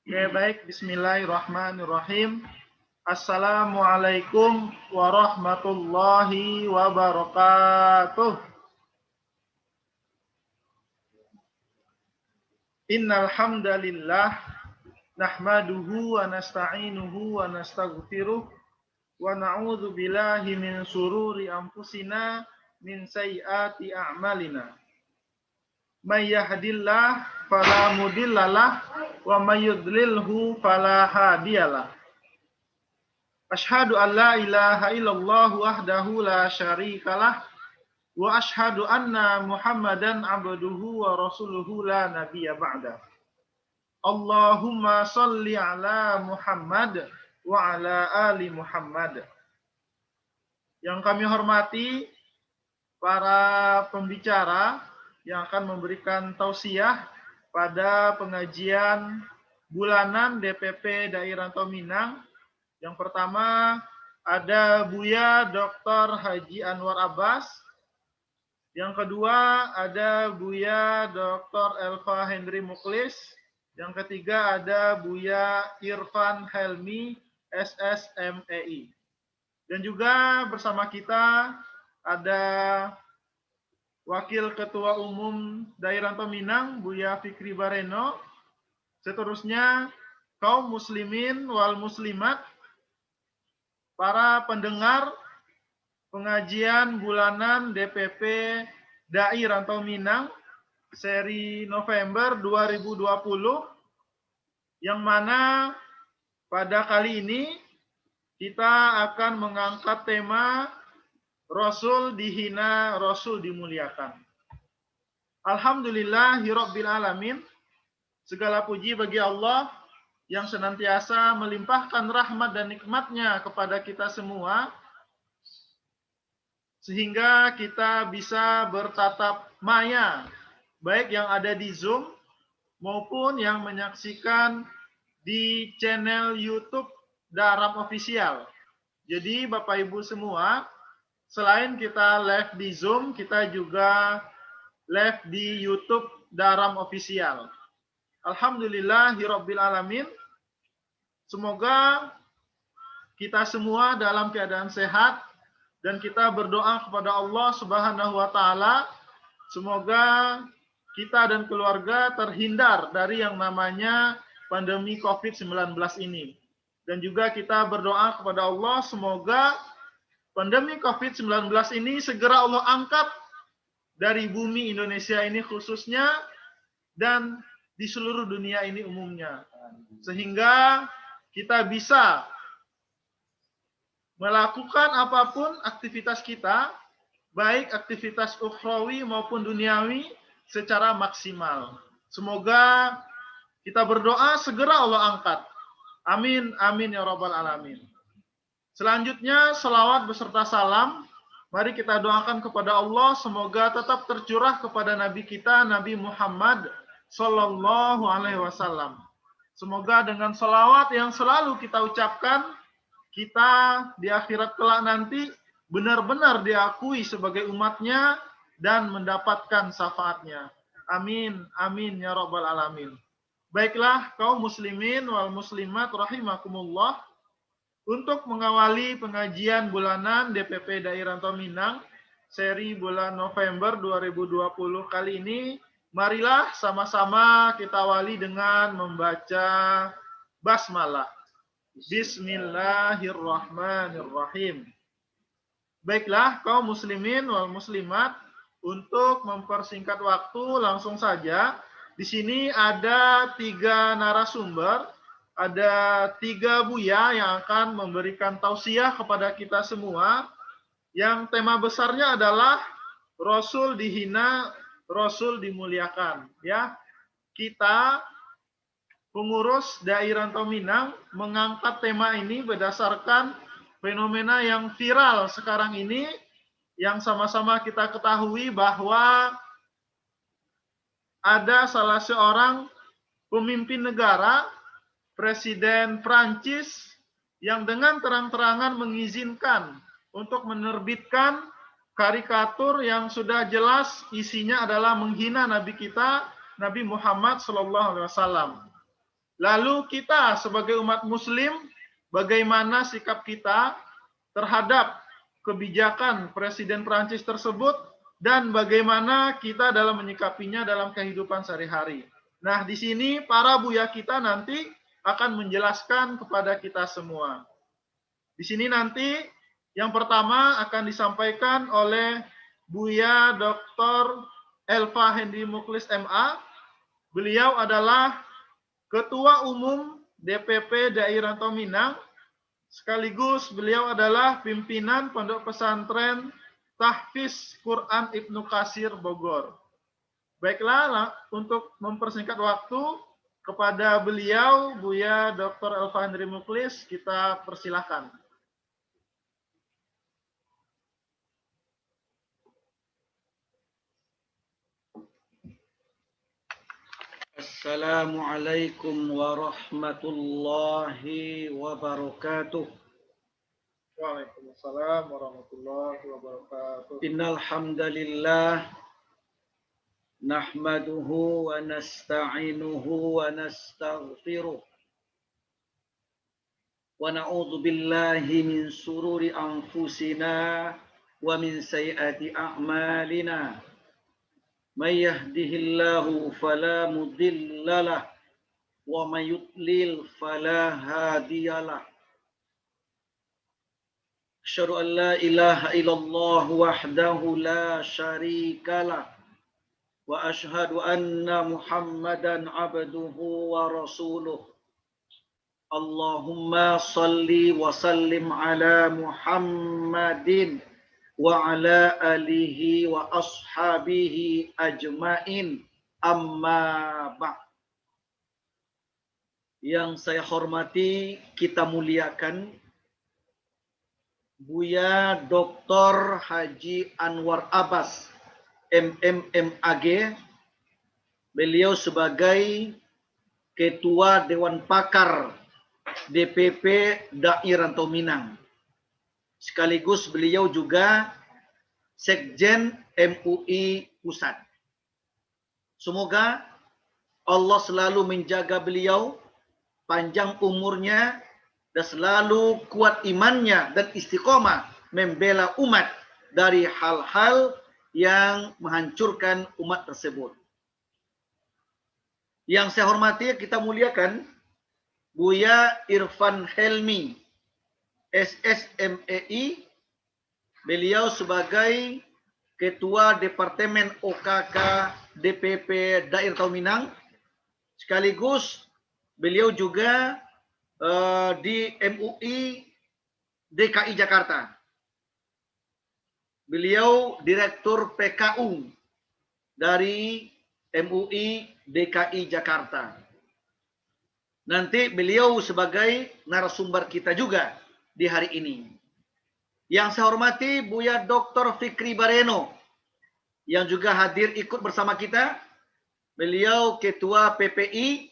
Oke, baik. Bismillahirrahmanirrahim. Assalamualaikum warahmatullahi wabarakatuh. Innal hamdalillah nahmaduhu wa nasta'inuhu wa nastaghfiruh wa na'udzu billahi min sururi anfusina min sayyiati a'malina. May yahdillah fala mudhillalah wa may yudlilhu fala hadiyalah. Asyhadu an la ilaha illallah wahdahu la syarikalah wa asyhadu anna Muhammadan abduhu wa rasuluhu la nabiyya ba'da. Allahumma shalli ala Muhammad wa ala ali Muhammad. Yang kami hormati para pembicara yang akan memberikan tausiah pada pengajian bulanan DPP Daerah Minang. Yang pertama ada Buya Dr. Haji Anwar Abbas. Yang kedua ada Buya Dr. Elva Henry Muklis. Yang ketiga ada Buya Irfan Helmi SSMEI. Dan juga bersama kita ada Wakil Ketua Umum Daerah Minang, Buya Fikri Bareno. Seterusnya, kaum muslimin wal muslimat, para pendengar pengajian bulanan DPP Dai Rantau Minang seri November 2020, yang mana pada kali ini kita akan mengangkat tema Rasul dihina, Rasul dimuliakan. Alhamdulillahirabbil alamin. Segala puji bagi Allah yang senantiasa melimpahkan rahmat dan nikmatnya kepada kita semua, sehingga kita bisa bertatap maya, baik yang ada di Zoom maupun yang menyaksikan di channel YouTube Daram Official. Jadi Bapak Ibu semua, selain kita live di Zoom, kita juga live di YouTube Daram Official. Alhamdulillahirabbil alamin. Semoga kita semua dalam keadaan sehat dan kita berdoa kepada Allah Subhanahu wa taala, semoga kita dan keluarga terhindar dari yang namanya pandemi COVID-19 ini. Dan juga kita berdoa kepada Allah, semoga pandemi COVID-19 ini segera Allah angkat dari bumi Indonesia ini khususnya dan di seluruh dunia ini umumnya. Sehingga kita bisa melakukan apapun aktivitas kita, baik aktivitas ukhrawi maupun duniawi, secara maksimal. Semoga kita berdoa segera Allah angkat. Amin, amin ya rabbal alamin. Selanjutnya, selawat beserta salam, mari kita doakan kepada Allah, semoga tetap tercurah kepada Nabi kita, Nabi Muhammad Sallallahu Alaihi Wasallam. Semoga dengan selawat yang selalu kita ucapkan, kita di akhirat kelak nanti benar-benar diakui sebagai umatnya dan mendapatkan syafaatnya. Amin, amin ya rabbal alamin. Baiklah kaum muslimin wal muslimat rahimakumullah. Untuk mengawali pengajian bulanan DPP Daerah Minang seri bulan November 2020 kali ini, marilah sama-sama kita awali dengan membaca basmalah. Bismillahirrahmanirrahim. Baiklah kaum muslimin wal muslimat, untuk mempersingkat waktu langsung saja. Di sini ada 3 narasumber. Ada 3 buya yang akan memberikan tausiah kepada kita semua, yang tema besarnya adalah Rasul dihina, Rasul dimuliakan. Ya, kita pengurus Daerah Minang mengangkat tema ini berdasarkan fenomena yang viral sekarang ini, yang sama-sama kita ketahui bahwa ada salah seorang pemimpin negara, Presiden Prancis, yang dengan terang-terangan mengizinkan untuk menerbitkan karikatur yang sudah jelas isinya adalah menghina Nabi kita, Nabi Muhammad Sallallahu Alaihi Wasallam. Lalu kita sebagai umat muslim, bagaimana sikap kita terhadap kebijakan Presiden Prancis tersebut dan bagaimana kita dalam menyikapinya dalam kehidupan sehari-hari. Nah, di sini para buya kita nanti akan menjelaskan kepada kita semua. Di sini nanti yang pertama akan disampaikan oleh Buya Dr. Elva Hendy Muklis MA. Beliau adalah Ketua Umum DPP DAI Rantau Minang, sekaligus beliau adalah pimpinan Pondok Pesantren Tahfiz Quran Ibnu Katsir Bogor. Baiklah, untuk mempersingkat waktu, kepada beliau, Buya Dr. Elva Hendy Muklis, kita persilahkan. Assalamualaikum warahmatullahi wabarakatuh. Waalaikumsalam warahmatullahi wabarakatuh. Innal hamdalillah nahmaduhu wa nasta'inuhu wa nastaghfiruh wa na'udzu billahi min sururi anfusina wa min sayyiati a'malina. May yahdihillahu fala mudhillalah wa may yudlil fala hadiyalah. Asyhadu an la ilaha illallah wahdahu la syarikalah wa asyhadu anna Muhammadan abduhu wa rasuluh. Allahumma salli wa sallim ala Muhammadin wa ala alihi wa ashabihi ajmain, amma ba'd. Yang saya hormati, kita muliakan Buya Dr. Haji Anwar Abbas MMMAG. Beliau sebagai Ketua Dewan Pakar DPP DAI Rantau Minang. Sekaligus beliau juga Sekjen MUI Pusat. Semoga Allah selalu menjaga beliau, panjang umurnya, dan selalu kuat imannya dan istiqomah membela umat dari hal-hal yang menghancurkan umat tersebut. Yang saya hormati, kita muliakan Buya Irfan Helmi SSMEI. Beliau sebagai Ketua Departemen OKK DPP DAI Rantau Minang. Sekaligus beliau juga di MUI DKI Jakarta. Beliau Direktur PKU dari MUI DKI Jakarta. Nanti beliau sebagai narasumber kita juga di hari ini. Yang saya hormati Buya Dr. Fikri Bareno yang juga hadir ikut bersama kita. Beliau Ketua PPI,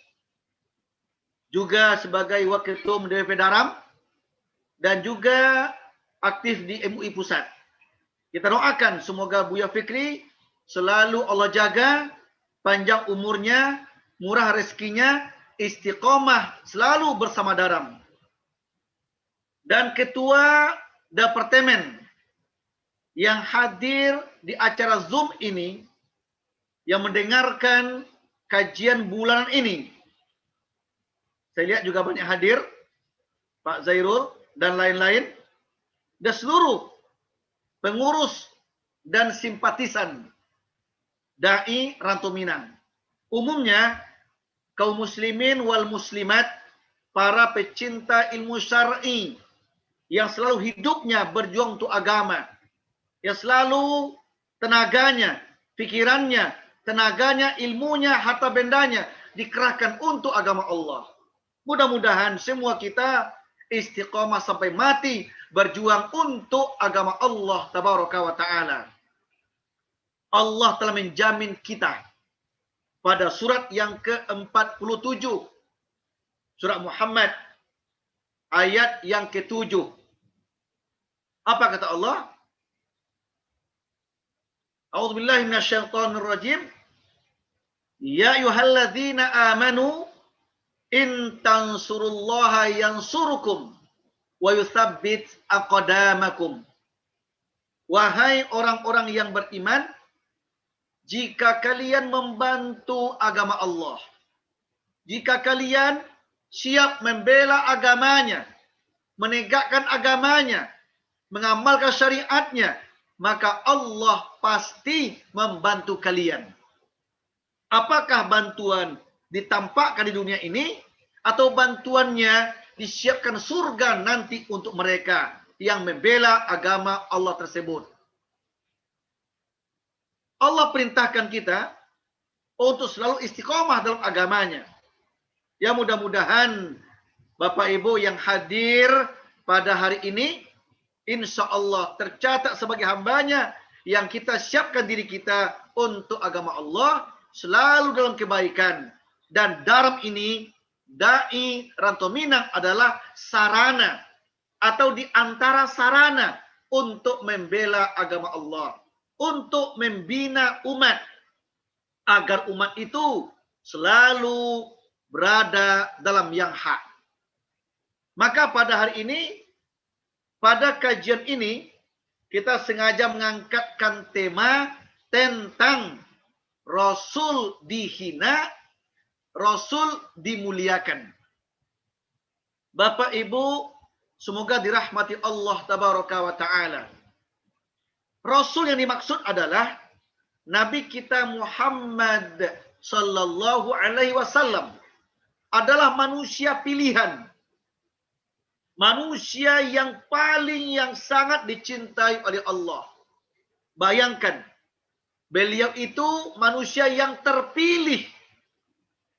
juga sebagai Wakil Ketua DPP Daram, dan juga aktif di MUI Pusat. Kita doakan semoga Buya Fikri selalu Allah jaga, panjang umurnya, murah rezekinya, istiqomah selalu bersama Daram. Dan Ketua Departemen yang hadir di acara Zoom ini, yang mendengarkan kajian bulanan ini. Saya lihat juga banyak hadir, Pak Zairul dan lain-lain, dan seluruh pengurus dan simpatisan DAI Rantau Minang. Umumnya, kaum muslimin wal muslimat, para pecinta ilmu syar'i, yang selalu hidupnya berjuang untuk agama, yang selalu tenaganya, pikirannya, tenaganya, ilmunya, harta bendanya dikerahkan untuk agama Allah. Mudah-mudahan semua kita istiqomah sampai mati berjuang untuk agama Allah Tabaraka wa Ta'ala. Allah telah menjamin kita pada surat yang ke-47, surat Muhammad, ayat yang ke-7. Apa kata Allah? A'udzubillahi minasyaitonir rajim. Ya ayyuhalladzina amanu In tansurullaha yansurukum wa yuthabbit aqdamakum. Wahai orang-orang yang beriman, jika kalian membantu agama Allah, jika kalian siap membela agamanya, menegakkan agamanya, mengamalkan syariatnya, maka Allah pasti membantu kalian. Apakah bantuan ditampakkan di dunia ini, atau bantuannya disiapkan surga nanti untuk mereka yang membela agama Allah tersebut? Allah perintahkan kita untuk selalu istiqomah dalam agamanya. Ya, mudah-mudahan Bapak Ibu yang hadir pada hari ini, insya Allah tercatat sebagai hambanya yang kita siapkan diri kita untuk agama Allah, selalu dalam kebaikan. Dan dalam ini, Dai Rantau Minang adalah sarana atau di antara sarana untuk membela agama Allah, untuk membina umat, agar umat itu selalu berada dalam yang hak. Maka pada hari ini, pada kajian ini, kita sengaja mengangkatkan tema tentang Rasul dihina, Rasul dimuliakan. Bapak Ibu, semoga dirahmati Allah Tabaraka wa Ta'ala. Rasul yang dimaksud adalah Nabi kita Muhammad Sallallahu Alaihi Wasallam adalah manusia pilihan. Manusia yang sangat dicintai oleh Allah. Bayangkan, beliau itu manusia yang terpilih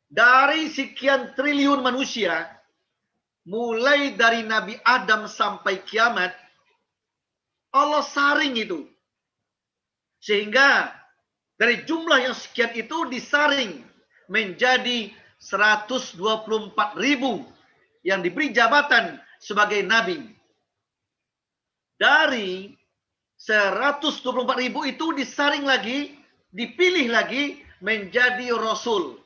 dari sekian triliun manusia, mulai dari Nabi Adam sampai kiamat, Allah saring itu. Sehingga dari jumlah yang sekian itu disaring menjadi 124.000 yang diberi jabatan sebagai nabi. Dari 124.000 itu disaring lagi, dipilih lagi menjadi rasul.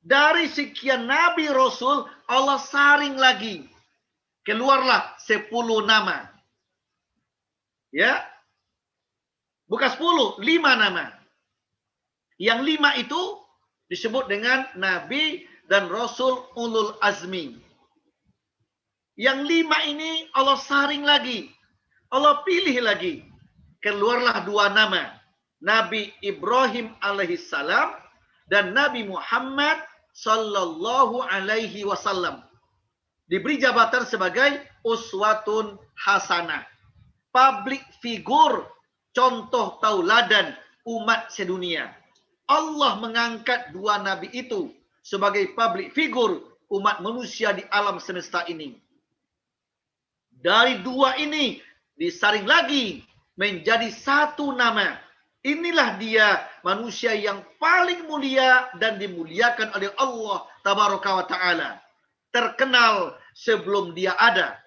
Dari sekian nabi rasul, Allah saring lagi. Keluarlah 10 nama. Ya. Bukan 10, 5 nama. Yang 5 itu disebut dengan nabi dan rasul ulul azmi. Yang 5 ini Allah saring lagi. Allah pilih lagi. Keluarlah 2 nama. Nabi Ibrahim alaihissalam dan Nabi Muhammad sallallahu alaihi wasallam. Diberi jabatan sebagai uswatun hasanah. Public figure, contoh tauladan umat sedunia. Allah mengangkat 2 nabi itu sebagai public figure umat manusia di alam semesta ini. Dari 2 ini disaring lagi menjadi 1 nama. Inilah dia manusia yang paling mulia dan dimuliakan oleh Allah Tabaraka wa Ta'ala. Terkenal sebelum dia ada.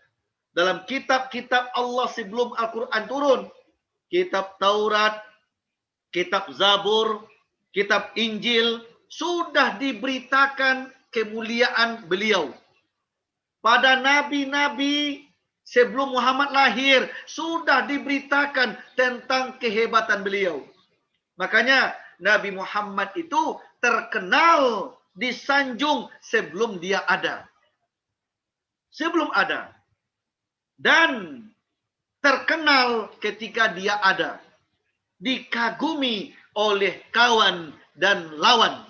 Dalam kitab-kitab Allah sebelum Al-Quran turun. Kitab Taurat, kitab Zabur, kitab Injil, sudah diberitakan kemuliaan beliau. Pada nabi-nabi sebelum Muhammad lahir, sudah diberitakan tentang kehebatan beliau. Makanya Nabi Muhammad itu terkenal, disanjung sebelum dia ada. Sebelum ada. Dan terkenal ketika dia ada. Dikagumi oleh kawan dan lawan.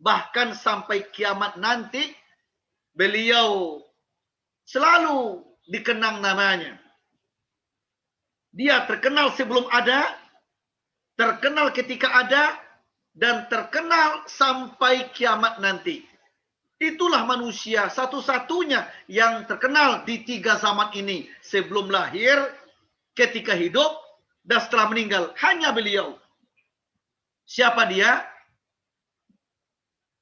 Bahkan sampai kiamat nanti, beliau selalu dikenang namanya. Dia terkenal sebelum ada, terkenal ketika ada, dan terkenal sampai kiamat nanti. Itulah manusia satu-satunya yang terkenal di 3 zaman ini. Sebelum lahir, ketika hidup, dan setelah meninggal. Hanya beliau. Siapa dia?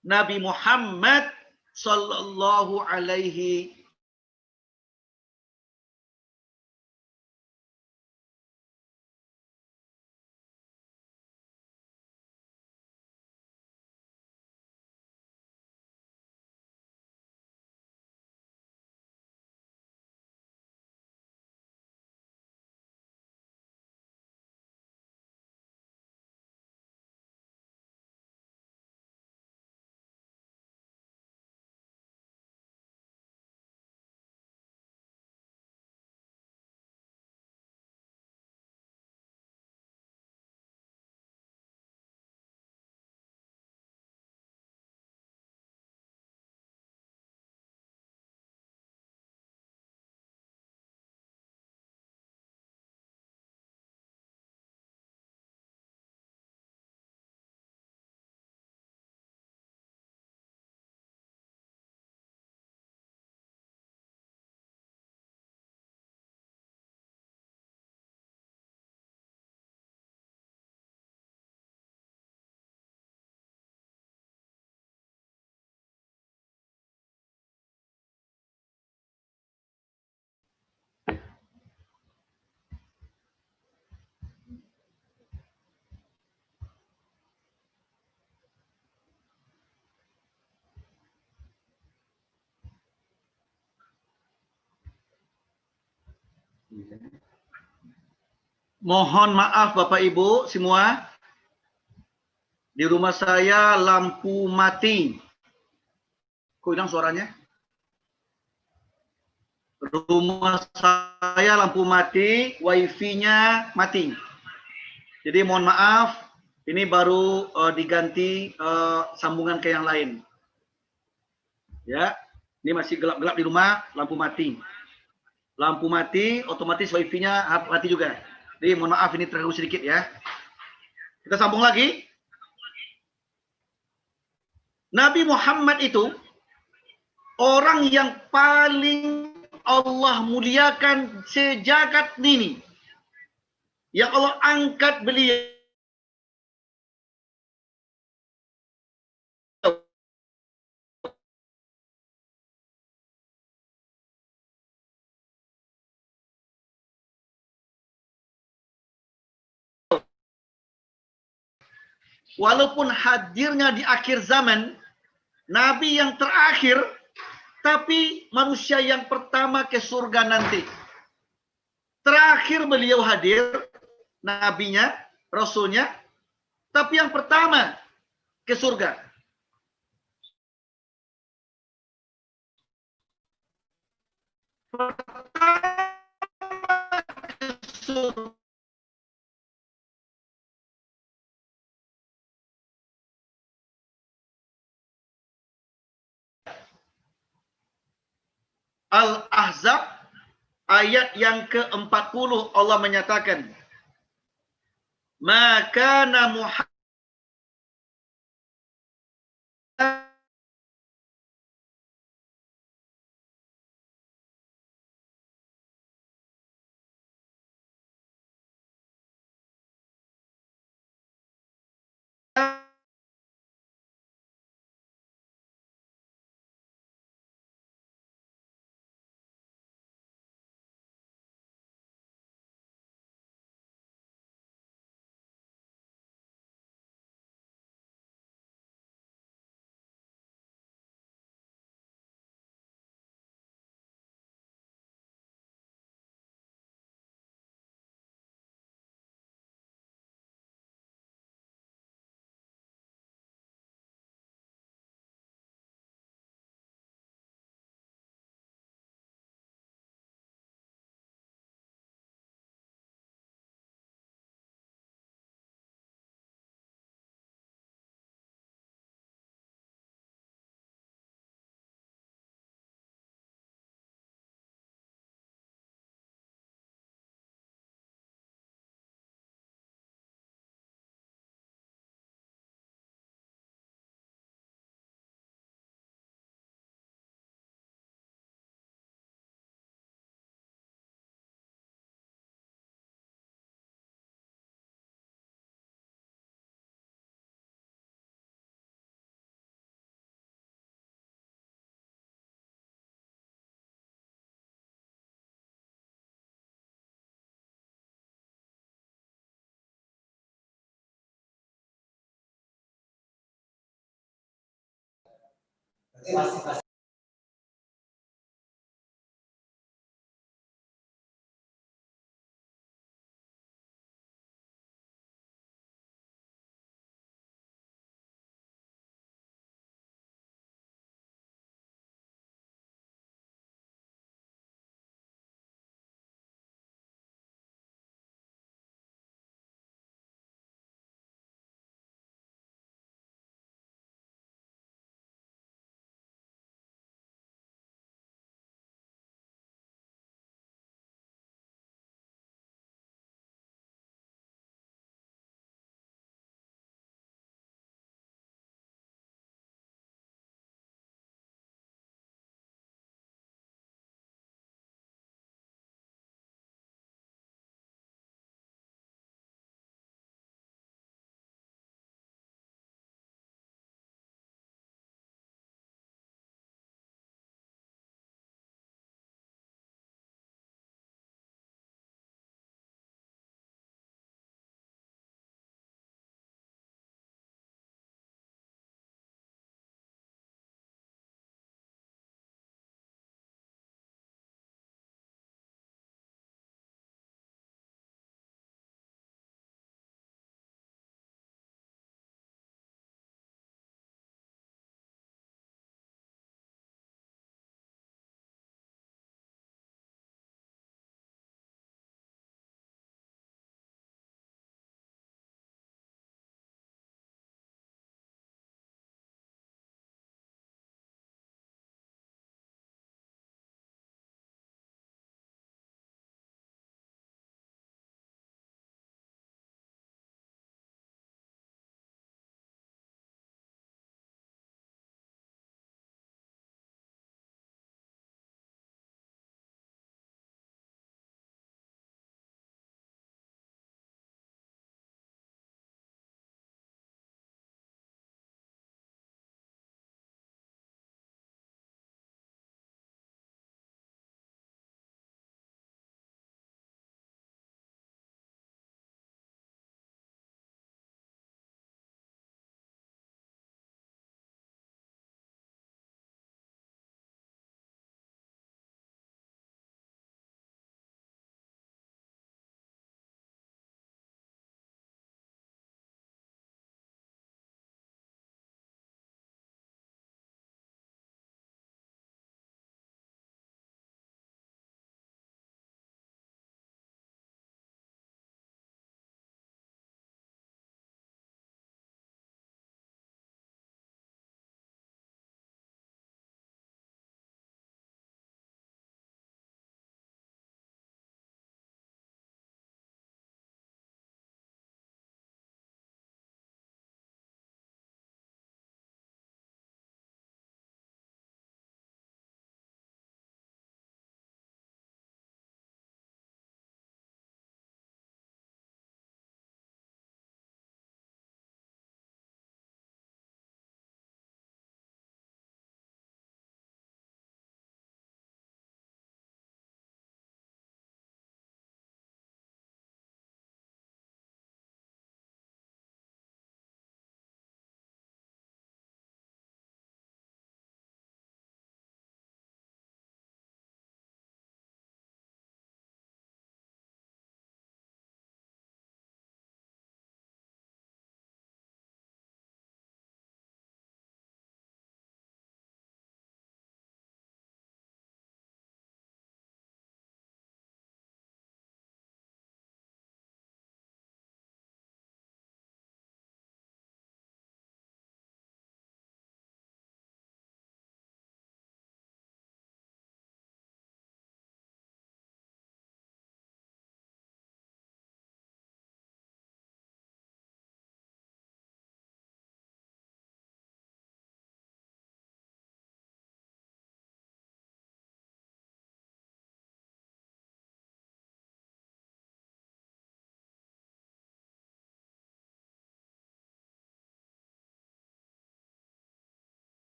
Nabi Muhammad sallallahu alaihi Mohon maaf Bapak Ibu semua, di rumah saya lampu mati. Kok hilang suaranya? Rumah saya lampu mati, wifi-nya mati. Jadi mohon maaf, ini baru diganti sambungan ke yang lain. Ya, ini masih gelap-gelap di rumah, lampu mati. Lampu mati, otomatis wifi-nya mati juga. Jadi mohon maaf ini terganggu sedikit ya. Kita sambung lagi. Nabi Muhammad itu orang yang paling Allah muliakan sejagat ini. Yang Allah angkat beliau. Walaupun hadirnya di akhir zaman, Nabi yang terakhir, tapi manusia yang pertama ke surga nanti. Terakhir beliau hadir, nabinya, rasulnya, tapi yang pertama ke surga. Al-Ahzab ayat yang ke-40 Allah menyatakan, maka Muhammad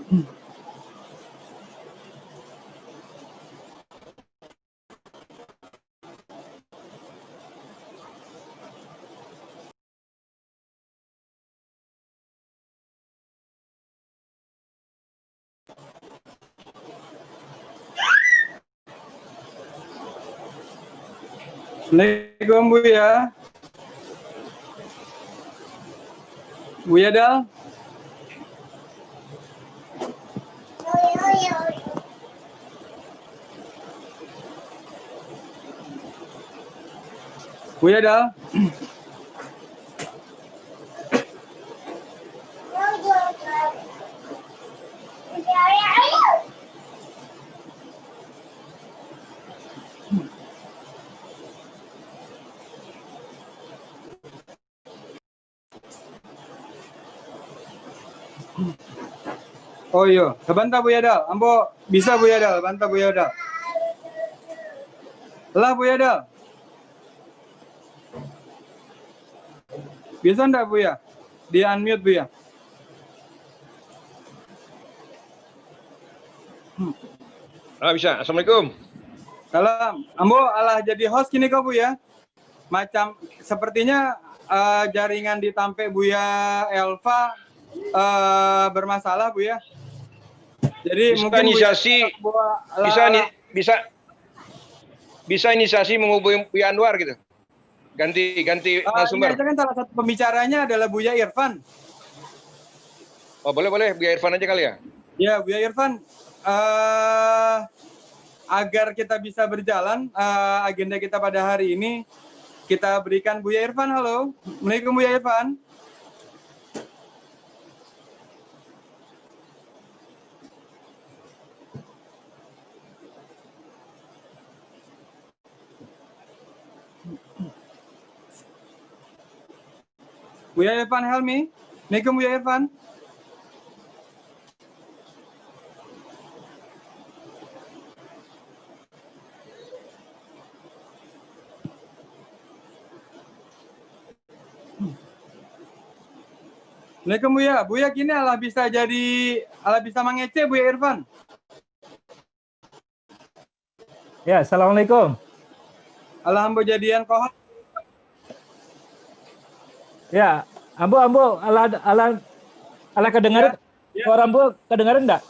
Assalamualaikum Buya. Buya Dal. Buya Dal. Oh iya, bantah Buya Dal. Ambo bisa Buya Dal, bantah Buya Dal. Lah Buya Dal. Bisa enggak Buya? Di unmute Buya. Bisa. Assalamualaikum. Salam. Ambo alah jadi host kini kok Buya. Macam sepertinya jaringan di Tampe Buya Elva bermasalah Buya. Jadi Bisa mungkin inisiasi, bisa inisiasi menghubungi Buya Anwar gitu. Ganti ini narasumber. aja kan salah satu pembicaranya adalah Buya Irfan. Oh boleh Buya Irfan aja kali ya. Ya Buya Irfan, agar kita bisa berjalan agenda kita pada hari ini, kita berikan Buya Irfan. Halo, Assalamualaikum Buya Irfan. Buya Irfan Helmi. Assalamualaikum Buya Irfan. Assalamualaikum Buya. Buya kini alah bisa mengece Buya Irfan. Ya, assalamualaikum. Alhamdulillah jadian kohon. Ya, ambo ala kedengaran Ya. suara ambo kedengaran enggak?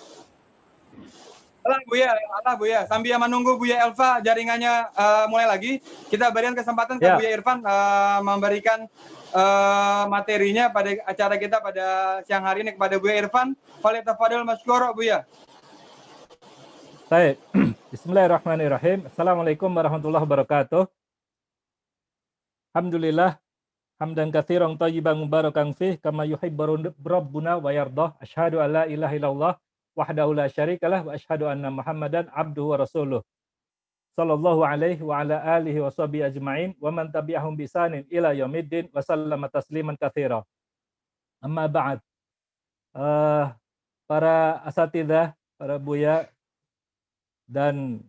Alah Buya. Sambil menunggu Buya Elva jaringannya mulai lagi, kita berikan kesempatan ke Ya. Buya Irfan memberikan materinya pada acara kita pada siang hari ini kepada Buya Irfan. Falyatafadhal masykur Buya. Baik. Bismillahirrahmanirrahim. Assalamualaikum warahmatullahi wabarakatuh. Alhamdulillah hamdan katsiran thayyiban mubarakan fih kama yuhibbu rabbuna wa yardah. Asyhadu an la ilaha illallah wahdahu la syarikalah wa asyhadu anna Muhammadan abduhu wa rasuluh. Sallallahu alaihi wa ala alihi wa sahbihi ajma'in wa man tabi'ahum bi ihsanin ila yaumiddin wa sallama tasliman katsira. Amma ba'd. Para asatidzah, para buya dan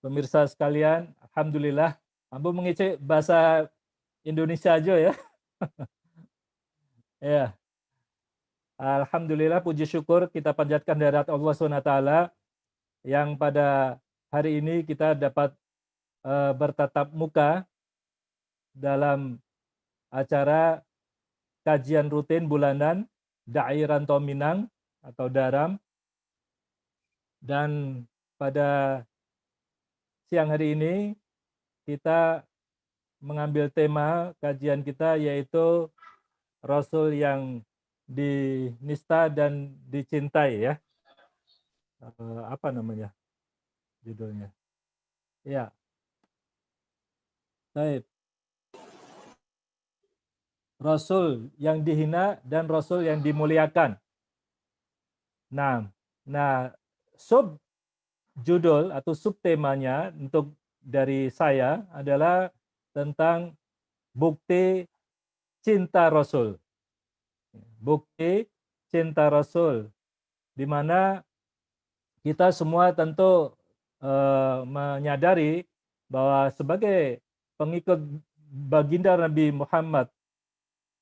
pemirsa sekalian, alhamdulillah, ambo mengecek bahasa Indonesia aja ya. Ya. Alhamdulillah, puji syukur kita panjatkan kehadirat Allah SWT yang pada hari ini kita dapat bertatap muka dalam acara kajian rutin bulanan Dai Rantau Minang atau Daram. Dan pada siang hari ini kita mengambil tema kajian kita yaitu Rasul yang dinista dan dicintai ya. Apa namanya judulnya? Ya. Baik. Rasul yang dihina dan Rasul yang dimuliakan. Nah, sub judul atau subtemanya untuk dari saya adalah tentang bukti cinta Rasul. Bukti cinta Rasul, di mana kita semua tentu menyadari bahwa sebagai pengikut baginda Nabi Muhammad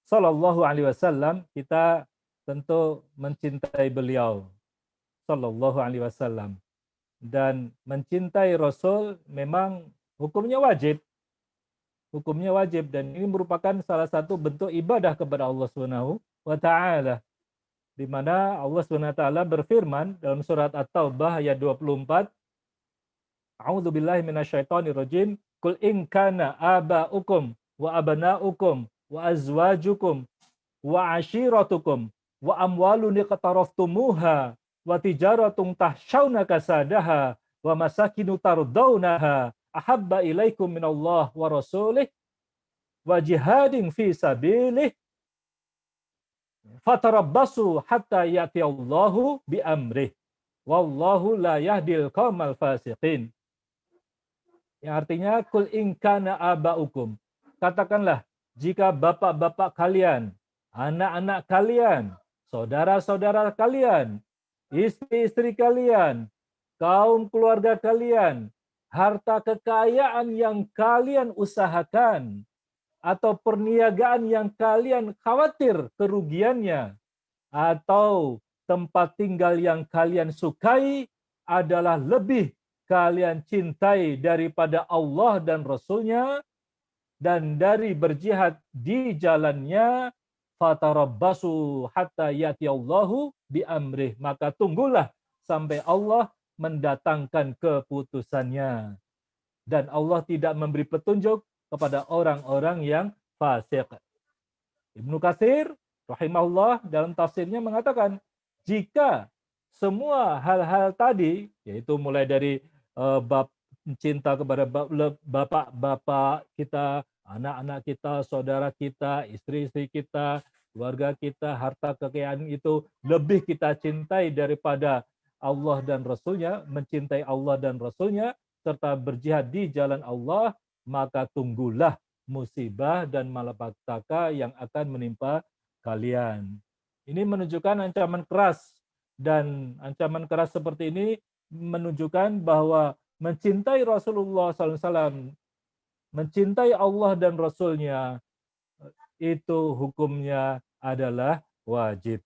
Sallallahu Alaihi Wasallam, kita tentu mencintai beliau. Sallallahu Alaihi Wasallam. Dan mencintai Rasul memang hukumnya wajib. Hukumnya wajib, dan ini merupakan salah satu bentuk ibadah kepada Allah Subhanahu wa taala, di mana Allah Subhanahu wa taala berfirman dalam surat At-Taubah ayat 24, A'udzubillahi minasyaitonirrajim, Qul in kana aba'ukum wa abna'ukum wa azwajukum wa ashiratukum wa amwalun iqtaraftumuha wa tijaratun tahsyawna kasadaha wa masakinu tardawnaha ahabba ilaikum minallah wa rasulih wa jihadin fi sabilih fatarabbasu hatta ya'tiyallahu bi amrih wallahu la yahdil qaumal fasiqin. Yang artinya kul in kana aba'ukum, katakanlah jika bapak-bapak kalian, anak-anak kalian, saudara-saudara kalian, istri-istri kalian, kaum keluarga kalian, harta kekayaan yang kalian usahakan, atau perniagaan yang kalian khawatir kerugiannya, atau tempat tinggal yang kalian sukai adalah lebih kalian cintai daripada Allah dan Rasul-Nya, dan dari berjihad di jalannya, fatarabbasu hatta ya'tiyallahu bi amrih, maka tunggulah sampai Allah mendatangkan keputusannya. Dan Allah tidak memberi petunjuk kepada orang-orang yang fasik. Ibnu Katsir rahimahullah dalam tafsirnya mengatakan, jika semua hal-hal tadi, yaitu mulai dari cinta kepada bapak-bapak kita, anak-anak kita, saudara kita, istri-istri kita, keluarga kita, harta kekayaan itu lebih kita cintai daripada Allah dan Rasul-Nya, mencintai Allah dan Rasul-Nya, serta berjihad di jalan Allah, maka tunggulah musibah dan malapetaka yang akan menimpa kalian. Ini menunjukkan ancaman keras, dan ancaman keras seperti ini menunjukkan bahwa mencintai Rasulullah SAW, mencintai Allah dan Rasul-Nya, itu hukumnya adalah wajib.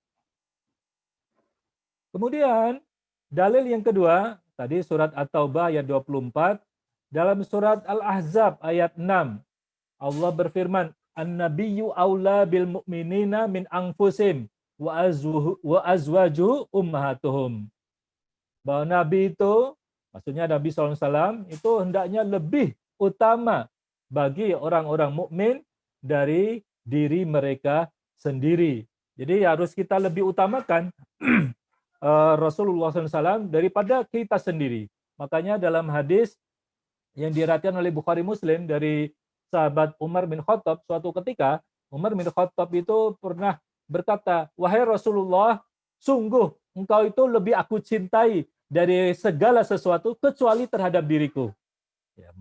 Kemudian, dalil yang kedua, tadi surat At-Taubah ayat 24, dalam surat Al-Ahzab ayat 6, Allah berfirman, An-nabiyyu aula bil mu'minina min anfusim wa azwajuhu ummahatuhum. Bahwa Nabi itu, maksudnya Nabi SAW, itu hendaknya lebih utama bagi orang-orang mukmin dari diri mereka sendiri. Jadi harus kita lebih utamakan Rasulullah SAW daripada kita sendiri. Makanya dalam hadis yang diriwayatkan oleh Bukhari Muslim dari sahabat Umar bin Khattab, suatu ketika Umar bin Khattab itu pernah berkata, wahai Rasulullah, sungguh engkau itu lebih aku cintai dari segala sesuatu kecuali terhadap diriku. Ya,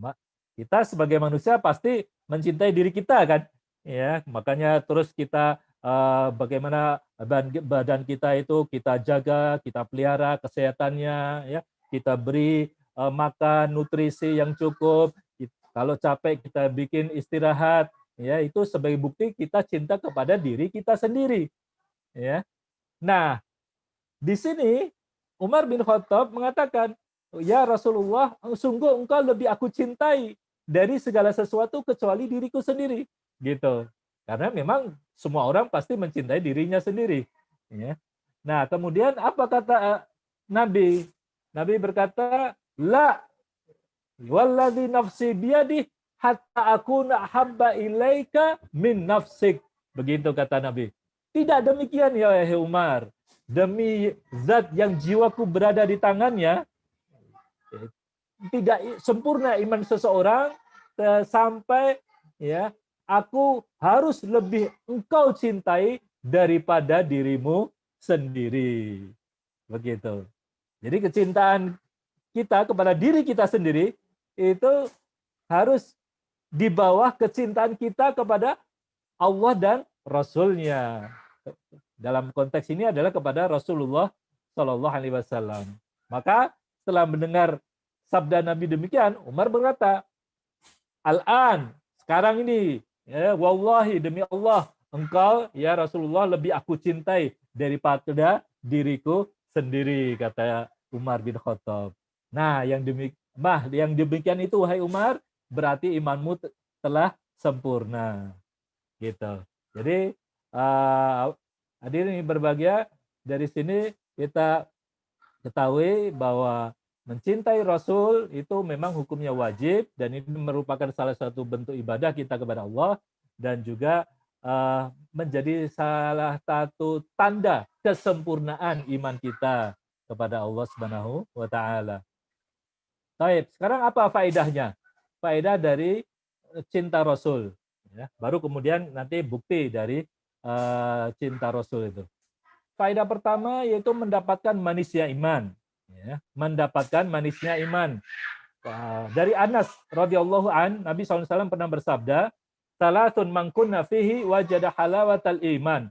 kita sebagai manusia pasti mencintai diri kita kan, ya, makanya terus kita bagaimana badan kita itu kita jaga, kita pelihara kesehatannya, ya, kita beri makan nutrisi yang cukup. Kalau capek kita bikin istirahat, ya, itu sebagai bukti kita cinta kepada diri kita sendiri, ya. Nah, di sini Umar bin Khattab mengatakan, ya Rasulullah, sungguh engkau lebih aku cintai dari segala sesuatu kecuali diriku sendiri, gitu. Karena memang semua orang pasti mencintai dirinya sendiri, ya. Nah, kemudian apa kata Nabi? Nabi berkata, la walladzi nafsi biyadih hatta akuna habba ilaika min nafsik. Begitu kata Nabi. Tidak demikian ya wahai Umar. Demi zat yang jiwaku berada di tangannya, tidak sempurna iman seseorang sampai, ya, aku harus lebih engkau cintai daripada dirimu sendiri. Begitu. Jadi kecintaan kita kepada diri kita sendiri itu harus di bawah kecintaan kita kepada Allah dan Rasul-Nya. Dalam konteks ini adalah kepada Rasulullah Shallallahu Alaihi Wasallam. Maka setelah mendengar sabda Nabi demikian, Umar berkata, Al-an, sekarang ini, ya, wallahi demi Allah, engkau ya Rasulullah lebih aku cintai daripada diriku sendiri, kata Umar bin Khattab. Nah, yang demikian itu wahai Umar, berarti imanmu telah sempurna. Gitu. Jadi hadirin berbahagia, dari sini kita ketahui bahwa mencintai Rasul itu memang hukumnya wajib, dan ini merupakan salah satu bentuk ibadah kita kepada Allah, dan juga menjadi salah satu tanda kesempurnaan iman kita kepada Allah Subhanahu wa taala. Baik, sekarang apa faedahnya? Faedah dari cinta Rasul. Ya, baru kemudian nanti bukti dari cinta Rasul itu. Faedah pertama yaitu mendapatkan manisnya iman. Ya, mendapatkan manisnya iman. Dari Anas radhiyallahu an, Nabi SAW pernah bersabda, "Salatun man kunna fihi wajada halawatal iman."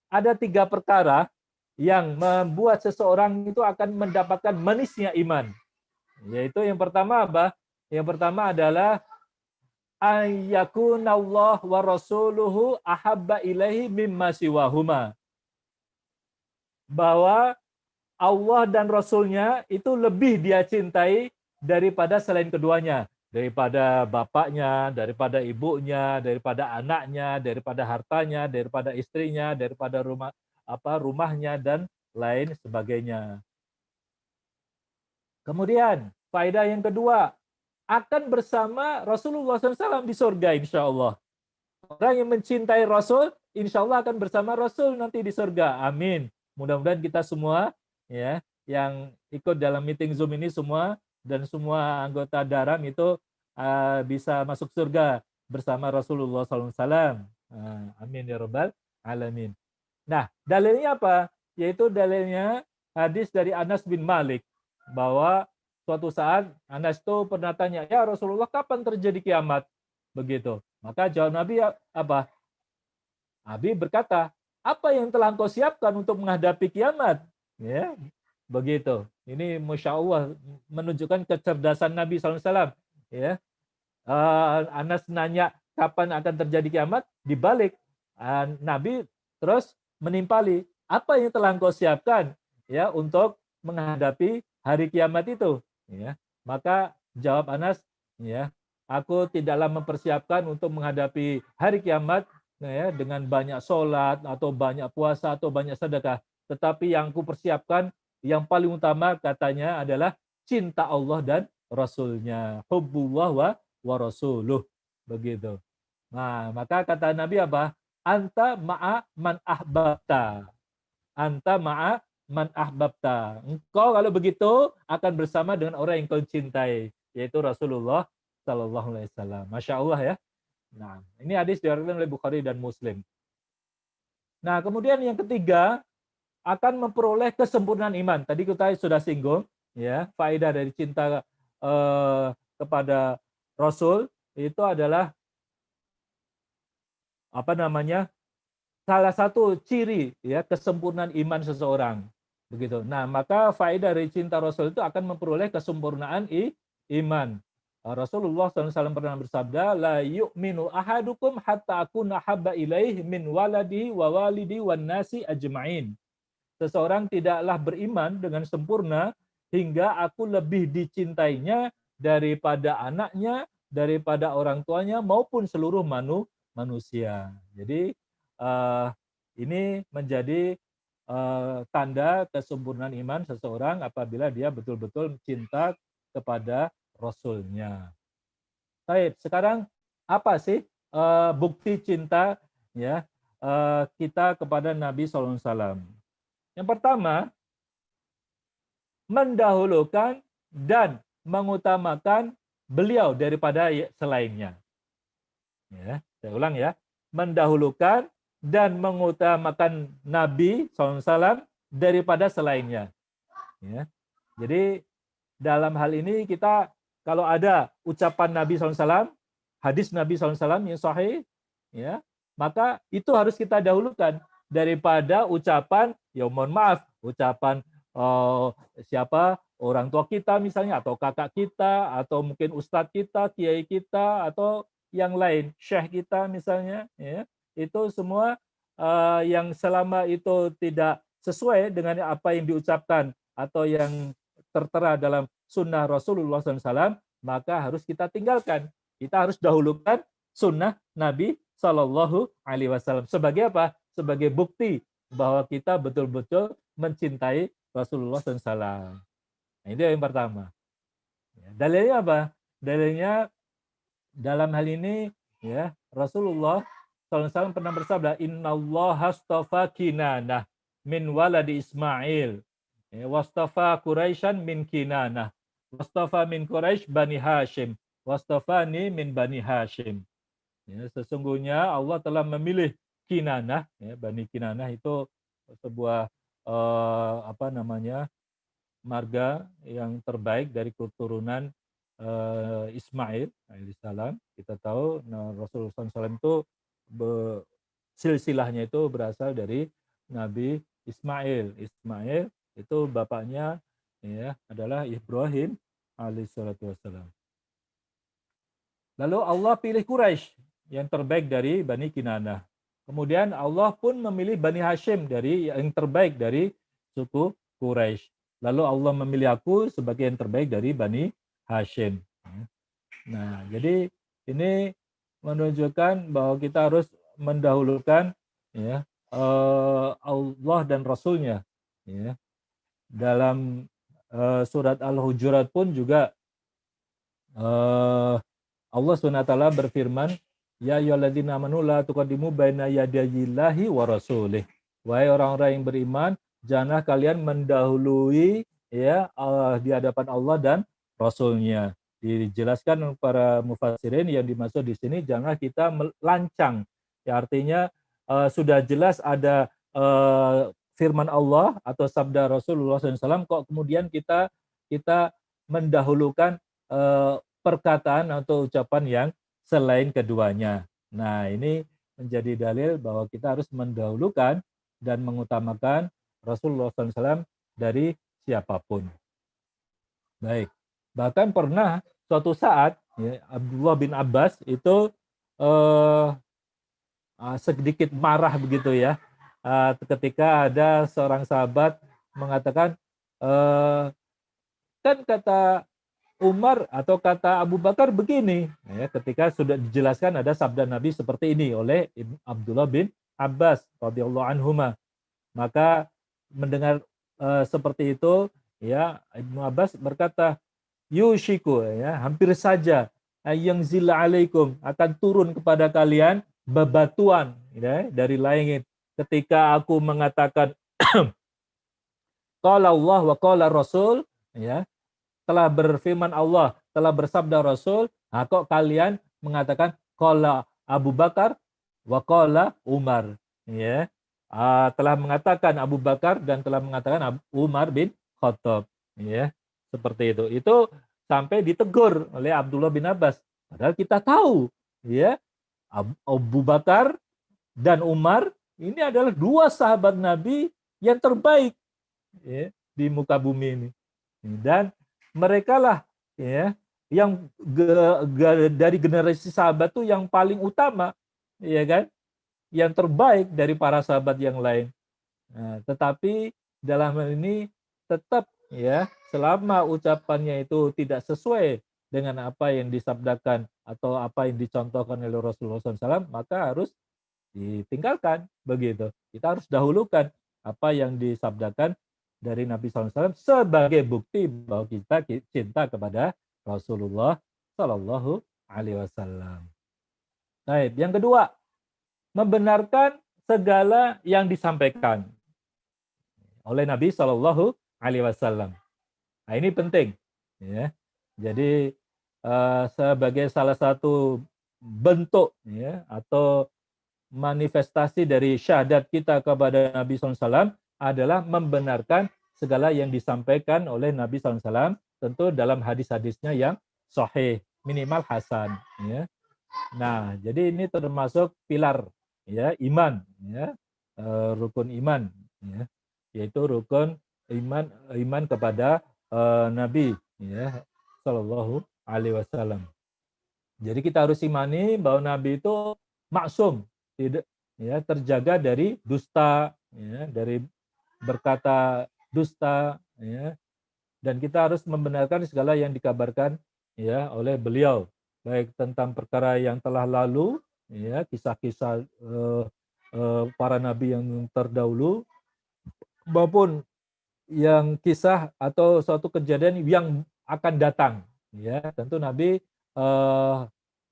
Ada 3 perkara yang membuat seseorang itu akan mendapatkan manisnya iman. Yaitu yang pertama apa? Yang pertama adalah ayyakunallah wa rasuluhu ahabba ilaihi mimma siwahuma. Bahwa Allah dan Rasulnya itu lebih dia cintai daripada selain keduanya. Daripada bapaknya, daripada ibunya, daripada anaknya, daripada hartanya, daripada istrinya, daripada rumahnya, dan lain sebagainya. Kemudian, faedah yang kedua, akan bersama Rasulullah SAW di surga, insya Allah. Orang yang mencintai Rasul, insya Allah akan bersama Rasul nanti di surga. Amin. Mudah-mudahan kita semua, ya, yang ikut dalam meeting Zoom ini semua, dan semua anggota Daram itu bisa masuk surga bersama Rasulullah SAW. Amin ya rabbal alamin. Nah, dalilnya apa? Yaitu dalilnya hadis dari Anas bin Malik, bahwa suatu saat Anas itu pernah tanya, ya Rasulullah, kapan terjadi kiamat? Begitu. Maka jawab Nabi apa? Nabi berkata, apa yang telah engkau siapkan untuk menghadapi kiamat? Ya, begitu. Ini Masya Allah menunjukkan kecerdasan Nabi SAW. Ya, Anas nanya kapan akan terjadi kiamat, dibalik Nabi terus menimpali, apa yang telah engkau siapkan ya untuk menghadapi hari kiamat itu? Ya, maka jawab Anas, ya, aku tidaklah mempersiapkan untuk menghadapi hari kiamat ya, dengan banyak sholat atau banyak puasa atau banyak sedekah, tetapi yang aku persiapkan yang paling utama katanya adalah cinta Allah dan Rasulnya, hubbullah wa rasuluh, begitu. Nah, maka kata Nabi apa? Anta ma'a man ahbabta. Anta ma'a man ahbabta. Engkau kalau begitu akan bersama dengan orang yang kau cintai, yaitu Rasulullah Sallallahu Alaihi Wasallam. Masya Allah ya. Nah, ini hadis diriwayatkan oleh Bukhari dan Muslim. Nah, kemudian yang ketiga, akan memperoleh kesempurnaan iman. Tadi kita sudah singgung, ya, faedah dari cinta kepada Rasul itu adalah apa namanya? Salah satu ciri ya kesempurnaan iman seseorang. Begitu. Nah, maka faedah dari cinta Rasul itu akan memperoleh kesempurnaan iman. Rasulullah SAW pernah bersabda, la yu'minu ahadukum hatta akuna habba ilaih min waladihi wa walidi wan nasi ajma'in. Seseorang tidaklah beriman dengan sempurna hingga aku lebih dicintainya daripada anaknya, daripada orang tuanya, maupun seluruh manusia. Jadi ini menjadi tanda kesempurnaan iman seseorang apabila dia betul-betul cinta kepada Rasulnya. Baik, sekarang apa sih bukti cinta ya kita kepada Nabi SAW? Yang pertama, mendahulukan dan mengutamakan beliau daripada selainnya. Ya, saya ulang ya, mendahulukan dan mengutamakan Nabi SAW daripada selainnya. Ya. Jadi dalam hal ini kita kalau ada ucapan Nabi SAW, hadis Nabi SAW yang sahih, ya, maka itu harus kita dahulukan daripada ucapan, ya mohon maaf, ucapan siapa, orang tua kita misalnya, atau kakak kita, atau mungkin ustadz kita, kiai kita, atau yang lain, syekh kita misalnya, ya, itu semua yang selama itu tidak sesuai dengan apa yang diucapkan atau yang tertera dalam sunnah Rasulullah SAW, maka harus kita tinggalkan. Kita harus dahulukan sunnah Nabi Shallallahu Alaihi Wasallam. Sebagai apa? Sebagai bukti bahwa kita betul-betul mencintai Rasulullah SAW. Nah, itu yang pertama. Dalilnya apa? Dalilnya dalam hal ini ya Rasulullah SAW pernah bersabda, Innallaha astafa Kinanah min waladi Ismail, wastafa Quraisyan min Kinanah, wastafa min Quraisy Bani Hashim, wastafani min Bani Hashim. Ya, sesungguhnya Allah telah memilih Kinanah, ya, Bani Kinanah itu sebuah marga yang terbaik dari keturunan Ismail alaihissalam. Kita tahu Rasulullah SAW itu silsilahnya itu berasal dari Nabi Ismail. Ismail itu bapaknya ya adalah Ibrahim alaihissalatu wassalam. Lalu Allah pilih Quraisy yang terbaik dari Bani Kinanah. Kemudian Allah pun memilih Bani Hashim dari yang terbaik dari suku Quraisy. Lalu Allah memilih aku sebagai yang terbaik dari Bani Hashim. Nah, jadi ini menunjukkan bahwa kita harus mendahulukan ya Allah dan Rasulnya. Ya. Dalam surat Al-Hujurat pun juga Allah SWT berfirman, Ya ayyuhalladzina amanu la tuqaddimu baina yadayillahi wa rasulih. Wahai orang-orang yang beriman, janganlah kalian mendahului ya di hadapan Allah dan Rasulnya. Dijelaskan para mufassirin yang dimaksud di sini janganlah kita melancang. Ya, artinya sudah jelas ada firman Allah atau sabda Rasulullah SAW, kok kemudian kita mendahulukan perkataan atau ucapan yang selain keduanya. Nah, ini menjadi dalil bahwa kita harus mendahulukan dan mengutamakan Rasulullah SAW dari siapapun. Baik. Bahkan pernah suatu saat ya, Abdullah bin Abbas itu sedikit marah begitu ya, ketika ada seorang sahabat mengatakan, kan kata Umar atau kata Abu Bakar begini, ya, ketika sudah dijelaskan ada sabda Nabi seperti ini oleh Abdullah bin Abbas radhiyallahu anhuma. Maka mendengar seperti itu, ya Ibnu Abbas berkata, Yushiku, ya hampir saja yang zila alaikum akan turun kepada kalian bebatuan ya, dari langit ketika aku mengatakan qala Allah wa qala Rasul, ya telah berfirman Allah, telah bersabda Rasul, nah kok kalian mengatakan qala Abu Bakar wa qala Umar, ya telah mengatakan Abu Bakar dan telah mengatakan Umar bin Khattab, ya seperti itu. Itu sampai ditegur oleh Abdullah bin Abbas. Padahal kita tahu, ya Abu Bakar dan Umar ini adalah dua sahabat Nabi yang terbaik ya, di muka bumi ini. Dan mereka lah ya yang dari generasi sahabat tuh yang paling utama, ya kan, yang terbaik dari para sahabat yang lain. Nah, tetapi dalam hal ini tetap ya selama ucapannya itu tidak sesuai dengan apa yang disabdakan atau apa yang dicontohkan oleh Rasulullah SAW, maka harus ditinggalkan begitu. Kita harus dahulukan apa yang disabdakan dari Nabi SAW sebagai bukti bahwa kita cinta kepada Rasulullah Sallallahu Alaihi Wasallam. Baik, yang kedua, membenarkan segala yang disampaikan oleh Nabi Sallallahu Alaihi Wasallam. Nah, ini penting, ya. Jadi sebagai salah satu bentuk, ya, atau manifestasi dari syahadat kita kepada Nabi SAW adalah membenarkan segala yang disampaikan oleh Nabi SAW, tentu dalam hadis-hadisnya yang sahih, minimal hasan. Ya. Nah, jadi ini termasuk pilar, ya, iman, ya, rukun iman, ya, yaitu rukun iman kepada Nabi, ya, Sallallahu Alaihi Wasallam. Jadi kita harus imani bahwa Nabi itu maksum, tidak ya terjaga dari dusta, ya, dari berkata dusta, ya. Dan kita harus membenarkan segala yang dikabarkan ya oleh beliau, baik tentang perkara yang telah lalu, ya, kisah-kisah para nabi yang terdahulu, maupun yang kisah atau suatu kejadian yang akan datang. Ya, tentu Nabi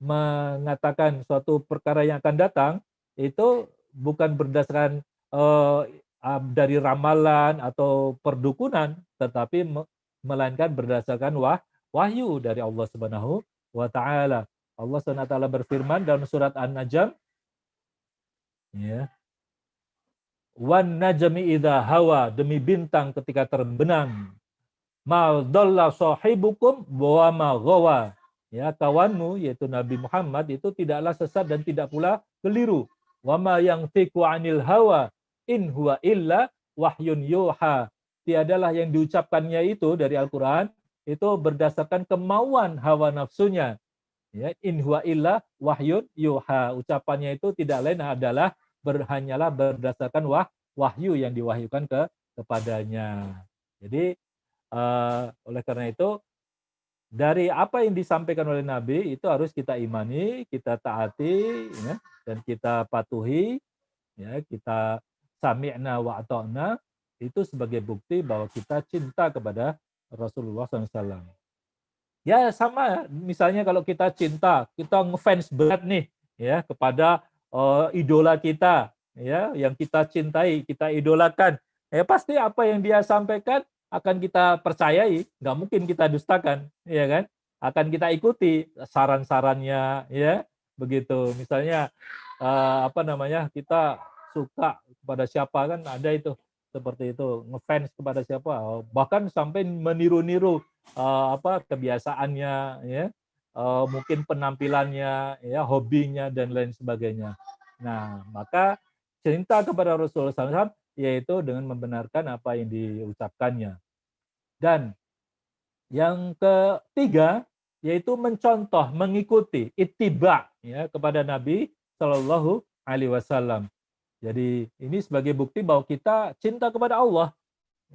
mengatakan suatu perkara yang akan datang itu bukan berdasarkan dari ramalan atau perdukunan, tetapi melainkan berdasarkan wahyu dari Allah Subhanahu wa taala. Allah Subhanahu wa taala berfirman dalam surat An-Najm, ya. Wan najmi idza hawa, demi bintang ketika terbenam. Mal dalla sahibukum wa ma ghawa. Ya, kawanmu yaitu Nabi Muhammad itu tidaklah sesat dan tidak pula keliru. Wa ma yantiqu 'anil hawa in huwa illa wahyun yuha. Tiadalah yang diucapkannya itu dari Al-Qur'an itu berdasarkan kemauan hawa nafsunya. Ya, in huwa illa wahyun yuha. Ucapannya itu tidak lain adalah hanyalah berdasarkan wahyu yang diwahyukan kepadanya. Jadi oleh karena itu dari apa yang disampaikan oleh Nabi itu harus kita imani, kita taati, ya, dan kita patuhi, ya, kita sami'na wa ata'na, itu sebagai bukti bahwa kita cinta kepada Rasulullah SAW. Ya sama, misalnya kalau kita cinta, kita ngefans berat nih, ya, kepada idola kita, ya, yang kita cintai, kita idolakan, ya pasti apa yang dia sampaikan akan kita percayai, nggak mungkin kita dustakan, ya kan? Akan kita ikuti saran-sarannya, ya, begitu. Misalnya kita suka kepada siapa, kan ada itu seperti itu, ngefans kepada siapa, bahkan sampai meniru-niru kebiasaannya, ya. Mungkin penampilannya, ya, hobinya dan lain sebagainya. Nah, maka cinta kepada Rasulullah SAW yaitu dengan membenarkan apa yang diucapkannya. Dan yang ketiga yaitu mencontoh, mengikuti, ittiba, ya, kepada Nabi Shallallahu Alaihi Wasallam. Jadi ini sebagai bukti bahwa kita cinta kepada Allah,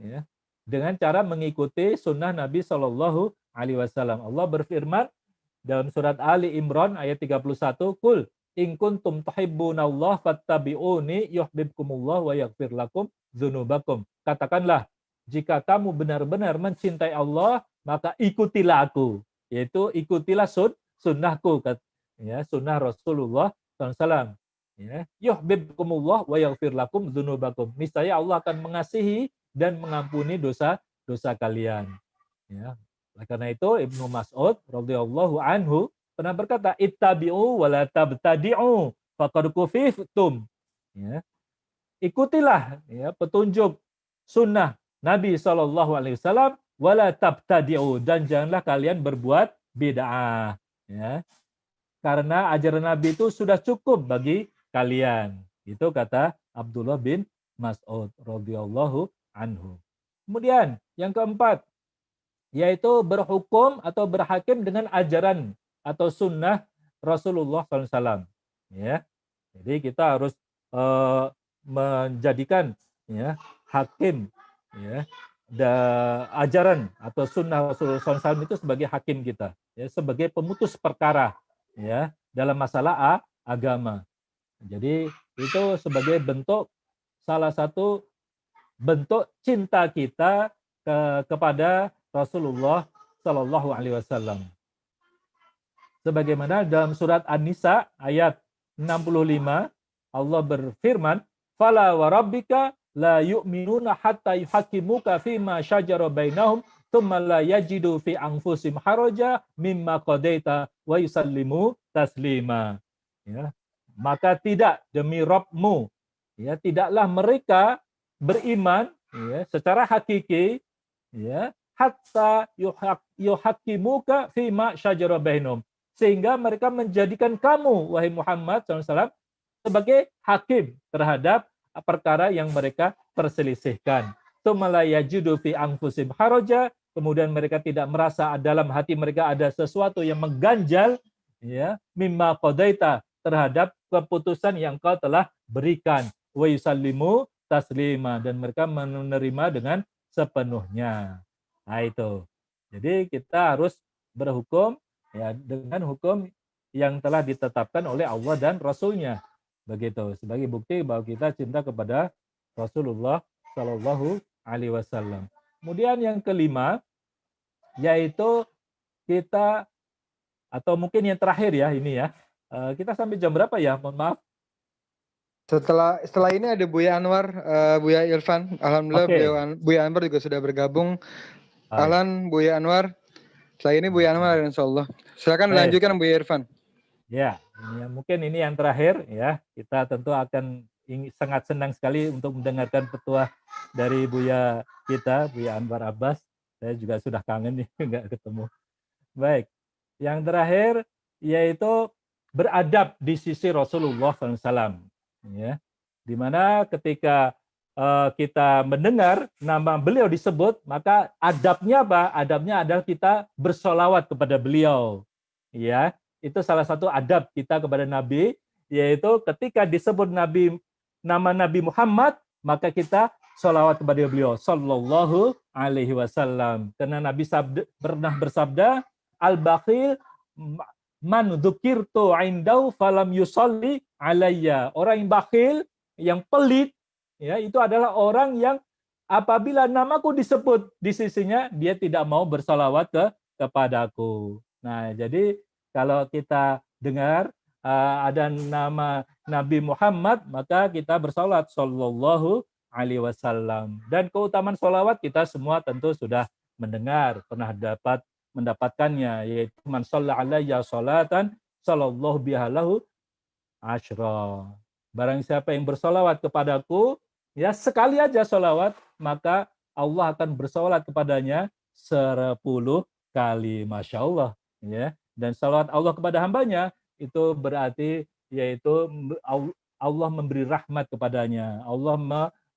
ya, dengan cara mengikuti sunnah Nabi Shallallahu Alaihi Wasallam. Allah berfirman dalam surat Ali Imran ayat 31, "Qul in kuntum tuhibbunallah fattabi'uni yuhibbukumullah wa yaghfir lakum dzunubakum." Katakanlah, jika kamu benar-benar mencintai Allah, maka ikutilah aku, yaitu ikutilah sunnahku, ya, sunnah Rasulullah SAW. Ya, yuhibbukumullah wa yaghfir lakum dzunubakum. Niscaya Allah akan mengasihi dan mengampuni dosa-dosa kalian. Ya. Karena itu Ibnu Mas'ud radhiyallahu anhu pernah berkata, ittabi'u wa la tabtadi'u faqad kufiftum. Ya. Ikutilah, ya, petunjuk sunnah Nabi SAW, wa la tabtadi'u, dan janganlah kalian berbuat bid'ah. Ya. Karena ajaran Nabi itu sudah cukup bagi kalian. Itu kata Abdullah bin Mas'ud radhiyallahu anhu. Kemudian yang keempat, yaitu berhukum atau berhakim dengan ajaran atau sunnah Rasulullah SAW. Ya, jadi kita harus menjadikan, ya, hakim, ya, ajaran atau sunnah Rasulullah SAW itu sebagai hakim kita, ya, sebagai pemutus perkara, ya, dalam masalah agama. Jadi itu sebagai bentuk, salah satu bentuk cinta kita kepada Rasulullah Shallallahu Alaihi Wasallam. Sebagaimana dalam surat An-Nisa ayat 65, Allah berfirman, "Fala wa rabbika la yu'minuna hatta yuhaqqimuka fima syajara bainahum, tsumma la yajidu fi anfusihim haraja mimma qadaita wa yusallimu taslima." Ya, maka tidak, demi Rabbmu, ya, tidaklah mereka beriman, ya, secara hakiki, ya, hatta yuhaqqimuka fima syajara bainahum, sehingga mereka menjadikan kamu, wahai Muhammad SAW, sebagai hakim terhadap perkara yang mereka perselisihkan. Tsumma la yajidu fi anfusihim haraja, kemudian mereka tidak merasa dalam hati mereka ada sesuatu yang mengganjal, ya, mimma qadaita, terhadap keputusan yang kau telah berikan, wa yusallimu taslima, dan mereka menerima dengan sepenuhnya. Nah itu. Jadi kita harus berhukum ya dengan hukum yang telah ditetapkan oleh Allah dan Rasul-Nya. Begitu. Sebagai bukti bahwa kita cinta kepada Rasulullah Shallallahu Alaihi Wasallam. Kemudian yang kelima, yaitu kita, atau mungkin yang terakhir ya ini ya. Kita sampai jam berapa ya? Mohon maaf. Setelah ini ada Buya Anwar, Buya Irfan. Alhamdulillah Buya Anwar juga sudah bergabung. Ahlan Buya Anwar. Setelah ini Buya Anwar insyaallah. Silakan lanjutkan Buya Irfan. Ya, mungkin ini yang terakhir ya. Kita tentu akan sangat senang sekali untuk mendengarkan petuah dari Buya kita, Buya Anwar Abbas. Saya juga sudah kangen nih nggak ketemu. Baik, yang terakhir yaitu beradab di sisi Rasulullah SAW. Ya, dimana ketika kita mendengar nama beliau disebut, maka adabnya apa? Adabnya adalah kita bersolawat kepada beliau. Ya, itu salah satu adab kita kepada Nabi, yaitu ketika disebut nama Nabi Muhammad, maka kita solawat kepada beliau, Sallallahu Alaihi Wasallam. Karena Nabi pernah bersabda, al-bakhil man dzukirtu indau falam yusolli alayya. Orang yang bakhil, yang pelit, ya, itu adalah orang yang apabila namaku disebut di sisinya, dia tidak mau bersolawat kepadaku. Nah, jadi kalau kita dengar ada nama Nabi Muhammad, maka kita bersolawat Sallallahu Alaihi Wasallam. Dan keutamaan solawat kita semua tentu sudah mendengar, pernah mendapatkannya, yaitu man shalla alayya sholatan sallallahu biha lahu asyra. Barang siapa yang bersolawat kepadaku, ya sekali aja solawat, maka Allah akan bersolawat kepadanya 10 kali. Masya Allah. Ya. Dan solawat Allah kepada hambanya, itu berarti yaitu Allah memberi rahmat kepadanya. Allah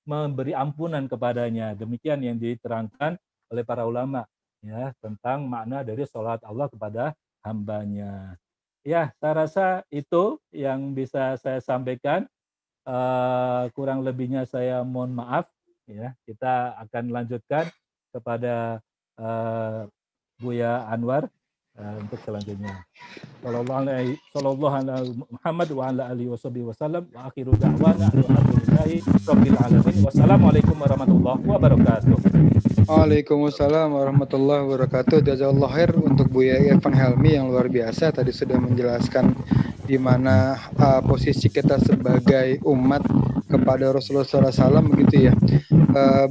memberi ampunan kepadanya. Demikian yang diterangkan oleh para ulama ya tentang makna dari solawat Allah kepada hambanya. Ya, saya rasa itu yang bisa saya sampaikan. Kurang lebihnya saya mohon maaf. Ya, kita akan lanjutkan kepada Buya Anwar untuk selanjutnya. Sallallahu alaihi Muhammad wa ala alihi wasallam wa akhiru da'wana alhamdulillahi rabbil alamin. Wassalamualaikum warahmatullahi wabarakatuh. Waalaikumsalam warahmatullahi wabarakatuh. Jazakallahu khair untuk Buya Irfan Helmi yang luar biasa tadi sudah menjelaskan di mana posisi kita sebagai umat kepada Rasulullah SAW begitu ya.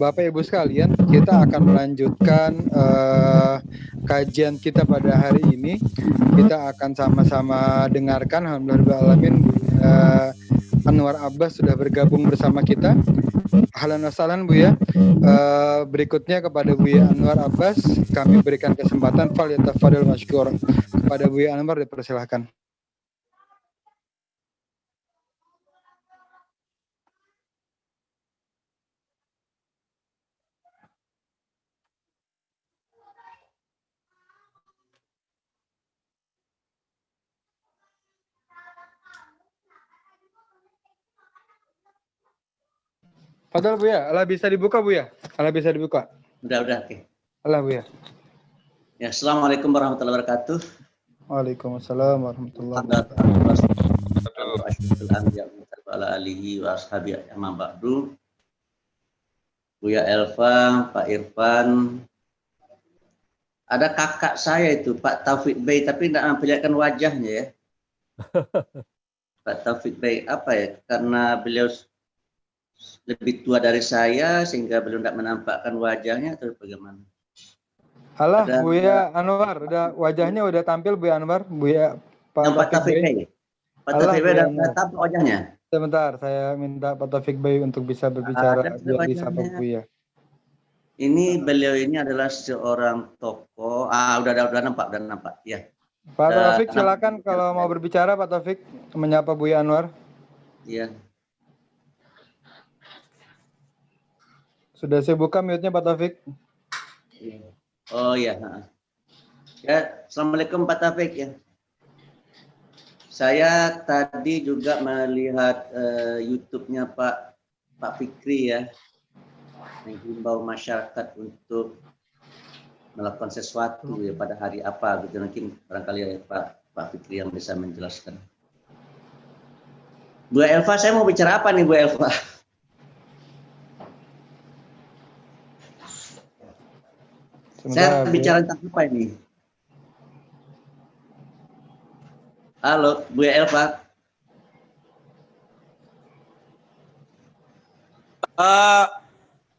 Bapak Ibu sekalian, kita akan melanjutkan kajian kita pada hari ini. Kita akan sama-sama dengarkan alhamdulillahirrahmanirrahim Anwar Abbas sudah bergabung bersama kita. Ahlan wa sahlan Buya. Berikutnya kepada Buya Anwar Abbas kami berikan kesempatan falyatafadhal masykur. Kepada Buya Anwar dipersilahkan. Padahal Buya, Allah bisa dibuka Buya. Allah bisa dibuka. Udah, oke. Allah Buya. Ya, assalamualaikum warahmatullahi wabarakatuh. Waalaikumsalam warahmatullahi wabarakatuh. Buya Elva, Pak Irfan. Ada kakak saya itu, Pak Taufik Bey, tapi tidak memperlihatkan wajahnya ya. Pak Taufik Bey, apa ya? Karena beliau lebih tua dari saya sehingga belum tidak menampakkan wajahnya atau bagaimana? Alah, Buya Anwar, wajahnya udah tampil Buya Anwar, Buya Pak Taufik Bey. Pak Taufik Bey udah tampak wajahnya. Sebentar, saya minta Pak Taufik Bey untuk bisa berbicara biar disapa Buya. Ini beliau ini adalah seorang tokoh. Udah nampak, ya. Pak Taufik silakan kalau mau berbicara Pak Taufik menyapa Buya Anwar. Iya. Sudah saya buka mute-nya Pak Taufik. Oh iya. Ya, assalamualaikum Pak Taufik ya. Saya tadi juga melihat YouTube-nya Pak Pak Fikri ya, menghimbau masyarakat untuk melakukan sesuatu ya pada hari apa gitu, mungkin barangkali ya Pak Fikri yang bisa menjelaskan. Bu Elva, saya mau bicara apa nih Bu Elva? Saya bicara tentang apa ini? Halo, Bu Elva.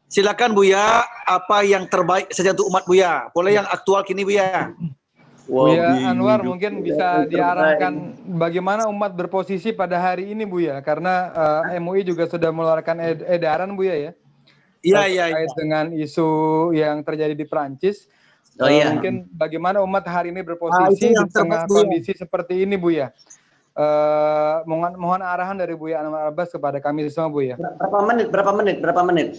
Silakan Buya, apa yang terbaik saja untuk umat Buya? Boleh yang aktual kini Buya. Buya Anwar mungkin bisa diarahkan bagaimana umat berposisi pada hari ini Buya, karena MUI juga sudah mengeluarkan edaran Buya ya. Iya. Terkait dengan isu yang terjadi di Prancis. Mungkin bagaimana umat hari ini berposisi di tengah kondisi seperti ini Buya. Mohon arahan dari Buya Anwar Abbas kepada kami semua Buya. Berapa menit?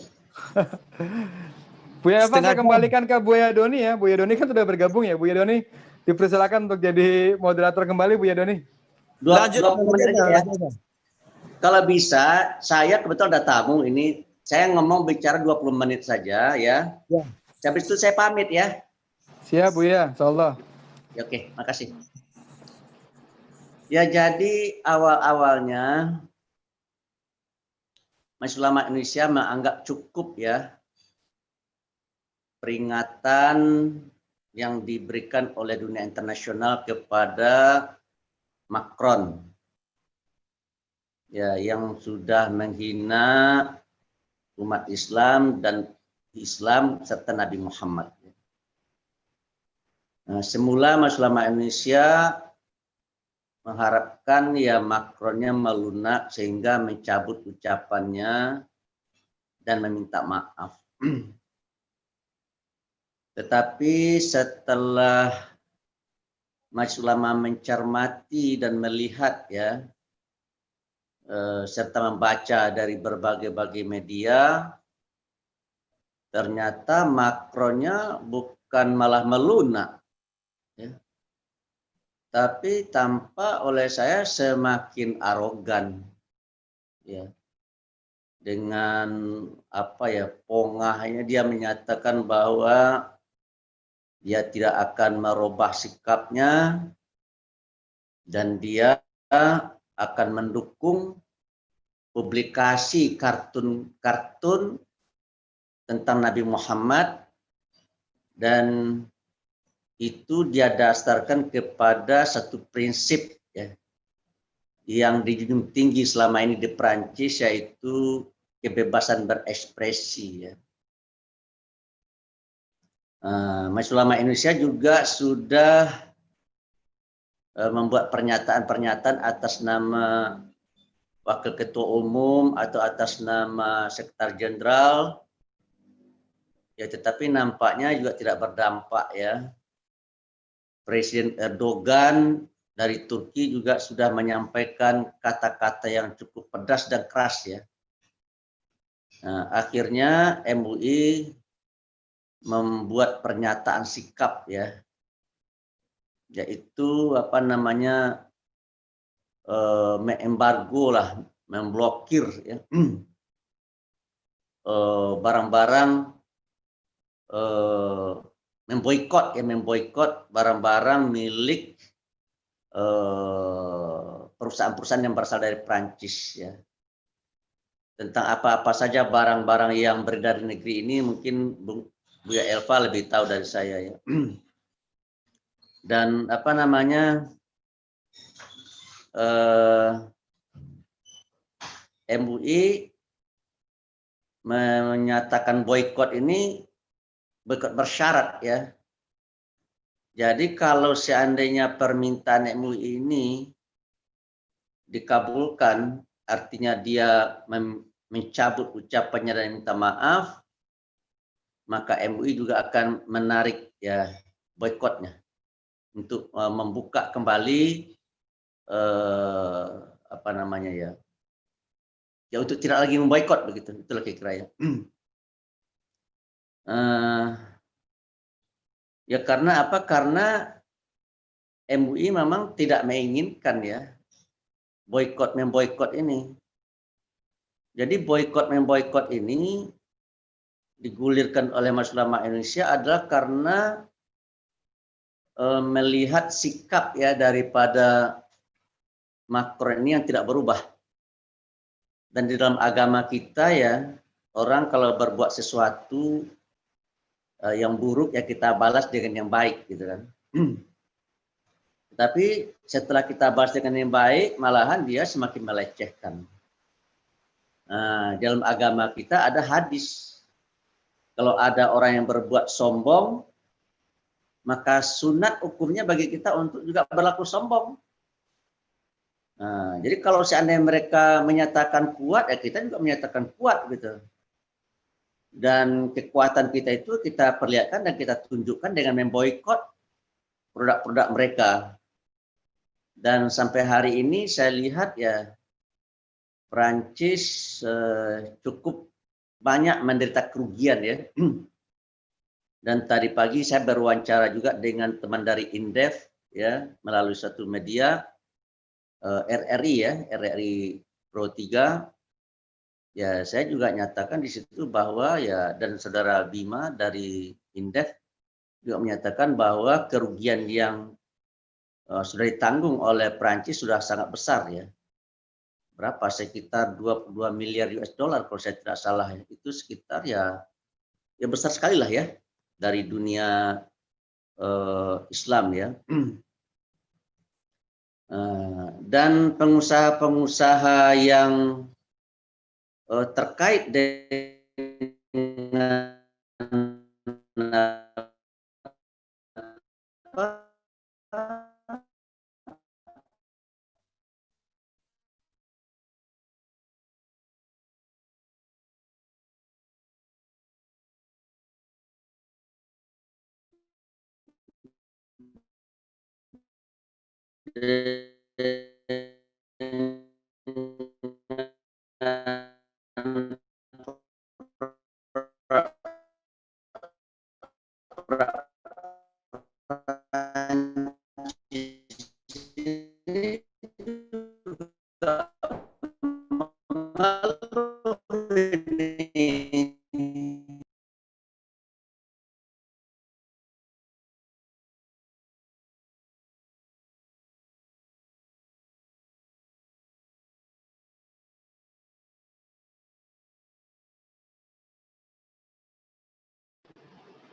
Buya Elva, saya kembalikan ke Buya Doni ya. Buya Doni kan sudah bergabung ya. Buya Doni dipersilakan untuk jadi moderator kembali Buya Doni. 20 menit aja ya. Kalau bisa, saya kebetulan ada tamu ini. Saya ngomong bicara 20 menit saja ya. Habis itu saya pamit ya. Siap Buya, insyaallah. Ya, oke, makasih. Ya, jadi awal-awalnya Majelis Ulama Indonesia menganggap cukup ya peringatan yang diberikan oleh dunia internasional kepada Macron ya, yang sudah menghina umat Islam dan Islam serta Nabi Muhammad. Nah, semula Majelis Ulama Indonesia mengharapkan ya Macronnya melunak sehingga mencabut ucapannya dan meminta maaf. Tetapi setelah Majelis Ulama mencermati dan melihat ya serta membaca dari berbagai media, ternyata Macronnya bukan malah melunak ya, tapi tampak oleh saya semakin arogan ya, dengan apa ya, pongahnya dia menyatakan bahwa dia tidak akan merubah sikapnya dan dia akan mendukung publikasi kartun-kartun tentang Nabi Muhammad, dan itu dia dasarkan kepada satu prinsip ya, yang dijunjung tinggi selama ini di Prancis, yaitu kebebasan berekspresi ya. Majelis Ulama Indonesia juga sudah membuat pernyataan-pernyataan atas nama Wakil Ketua Umum atau atas nama Sekretaris Jenderal ya, tetapi nampaknya juga tidak berdampak ya. Presiden Erdogan dari Turki juga sudah menyampaikan kata-kata yang cukup pedas dan keras ya. Nah, akhirnya MUI membuat pernyataan sikap ya, yaitu apa namanya, mengembargo lah, memblokir ya barang-barang, memboikot barang-barang milik perusahaan-perusahaan yang berasal dari Prancis ya. Tentang apa-apa saja barang-barang yang beredar di negeri ini mungkin Buya Elva lebih tahu dari saya ya. Dan apa namanya, MUI menyatakan boikot ini boikot bersyarat ya. Jadi kalau seandainya permintaan MUI ini dikabulkan, artinya dia mencabut ucapannya dan minta maaf, maka MUI juga akan menarik ya boikotnya untuk membuka kembali apa namanya ya, untuk tidak lagi memboikot begitu, itulah kira-kira ya. Ya karena apa? Karena MUI memang tidak menginginkan ya boikot memboikot ini. Jadi memboikot ini digulirkan oleh Majelis Ulama Indonesia adalah karena melihat sikap ya daripada Macron ini yang tidak berubah. Dan di dalam agama kita ya, orang kalau berbuat sesuatu yang buruk ya kita balas dengan yang baik gitu kan. Tapi setelah kita balas dengan yang baik, malahan dia semakin melecehkan. Dalam agama kita ada hadis. Kalau ada orang yang berbuat sombong, maka sunat hukumnya bagi kita untuk juga berlaku sombong. Jadi kalau seandainya mereka menyatakan kuat, ya kita juga menyatakan kuat gitu. Dan kekuatan kita itu kita perlihatkan dan kita tunjukkan dengan memboikot produk-produk mereka. Dan sampai hari ini saya lihat ya Perancis cukup banyak menderita kerugian ya. Dan tadi pagi saya berwawancara juga dengan teman dari Indef ya melalui satu media RRI ya, RRI Pro 3. Ya, saya juga nyatakan di situ bahwa ya dan saudara Bima dari Indef juga menyatakan bahwa kerugian yang sudah ditanggung oleh Perancis sudah sangat besar ya. Berapa? Sekitar 22 miliar US dollar kalau saya tidak salah. Itu sekitar ya besar sekali lah ya dari dunia Islam ya. Dan pengusaha-pengusaha yang terkait dengan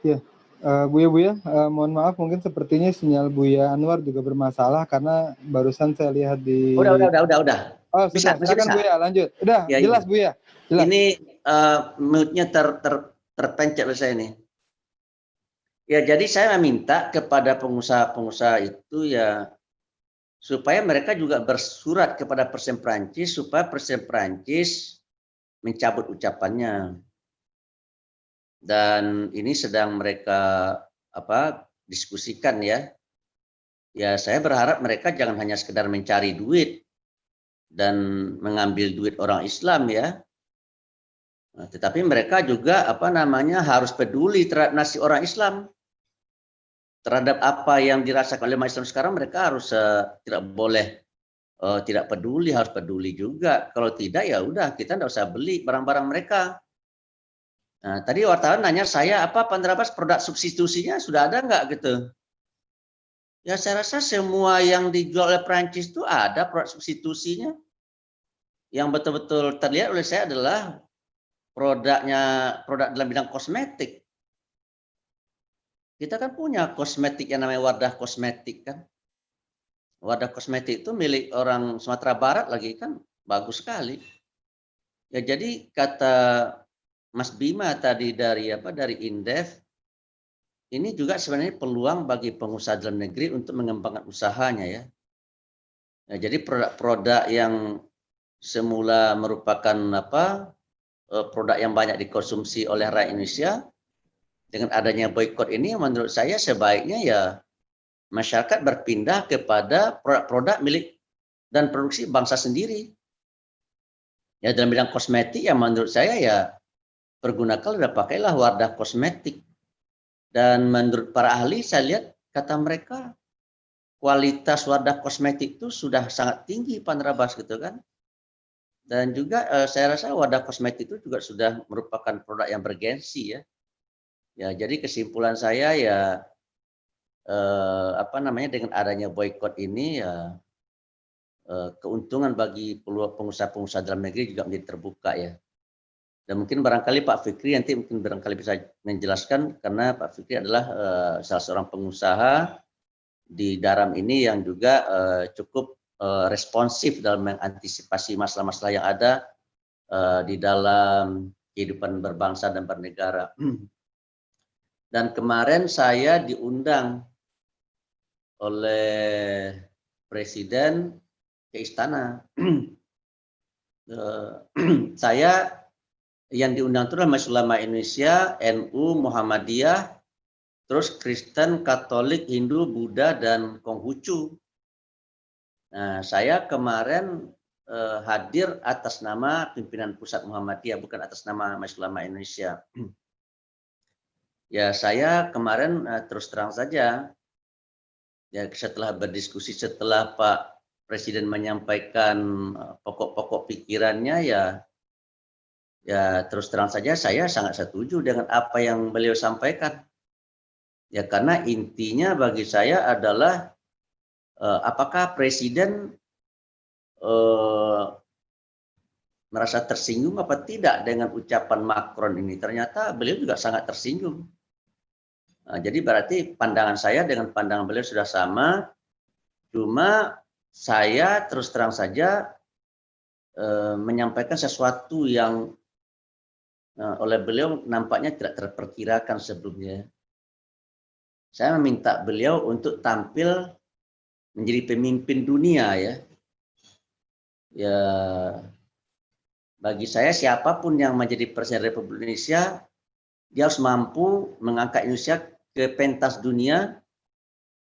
Ya, Buya, mohon maaf mungkin sepertinya sinyal Buya Anwar juga bermasalah karena barusan saya lihat di. Udah. Oh, sudah. Silakan Buya, lanjut. Udah, ya, jelas Buya. Jelas. Ini mute-nya terpencet oleh saya ini. Ya, jadi saya meminta kepada pengusaha-pengusaha itu ya supaya mereka juga bersurat kepada Presiden Prancis supaya Presiden Prancis mencabut ucapannya. Dan ini sedang mereka diskusikan ya. Ya saya berharap mereka jangan hanya sekedar mencari duit dan mengambil duit orang Islam ya. Nah, tetapi mereka juga harus peduli terhadap nasib orang Islam. Terhadap apa yang dirasakan oleh umat Islam sekarang mereka harus tidak boleh tidak peduli, harus peduli juga. Kalau tidak ya udah kita tidak usah beli barang-barang mereka. Nah, tadi wartawan nanya saya Pandrabas produk substitusinya sudah ada nggak gitu? Ya saya rasa semua yang dijual oleh Prancis itu ada produk substitusinya. Yang betul-betul terlihat oleh saya adalah produk dalam bidang kosmetik. Kita kan punya kosmetik yang namanya Wardah Kosmetik kan. Wardah Kosmetik itu milik orang Sumatera Barat lagi kan, bagus sekali. Ya jadi kata Mas Bima tadi dari Indef, ini juga sebenarnya peluang bagi pengusaha dalam negeri untuk mengembangkan usahanya ya. Nah, jadi produk-produk yang semula merupakan produk yang banyak dikonsumsi oleh rakyat Indonesia, dengan adanya boikot ini menurut saya sebaiknya ya masyarakat berpindah kepada produk-produk milik dan produksi bangsa sendiri. Ya dalam bidang kosmetik ya menurut saya ya pergunakan udah pakailah Wardah Kosmetik. Dan menurut para ahli saya lihat kata mereka kualitas Wardah Kosmetik itu sudah sangat tinggi Pandrabas gitu kan. Dan juga saya rasa wadah kosmetik itu juga sudah merupakan produk yang bergensi ya. Ya, jadi kesimpulan saya ya dengan adanya boykot ini ya keuntungan bagi pengusaha-pengusaha dalam negeri juga menjadi terbuka ya. Dan mungkin barangkali Pak Fikri nanti mungkin barangkali bisa menjelaskan karena Pak Fikri adalah salah seorang pengusaha di Daram ini yang juga cukup responsif dalam mengantisipasi masalah-masalah yang ada di dalam kehidupan berbangsa dan bernegara. Dan kemarin saya diundang oleh Presiden ke istana. Saya yang diundang itu adalah Majelis Ulama Indonesia, NU, Muhammadiyah, terus Kristen, Katolik, Hindu, Buddha, dan Konghucu. Nah, saya kemarin hadir atas nama pimpinan pusat Muhammadiyah, bukan atas nama Majelis Ulama Indonesia. Ya, saya kemarin terus terang saja, ya setelah berdiskusi, setelah Pak Presiden menyampaikan pokok-pokok pikirannya, ya terus terang saja saya sangat setuju dengan apa yang beliau sampaikan. Ya karena intinya bagi saya adalah apakah Presiden merasa tersinggung apa tidak dengan ucapan Macron ini. Ternyata beliau juga sangat tersinggung. Nah, jadi berarti pandangan saya dengan pandangan beliau sudah sama. Cuma saya terus terang saja menyampaikan sesuatu yang oleh beliau nampaknya tidak terperkirakan sebelumnya. Saya meminta beliau untuk tampil menjadi pemimpin dunia ya. Ya, bagi saya siapapun yang menjadi Presiden Republik Indonesia, dia harus mampu mengangkat Indonesia ke pentas dunia,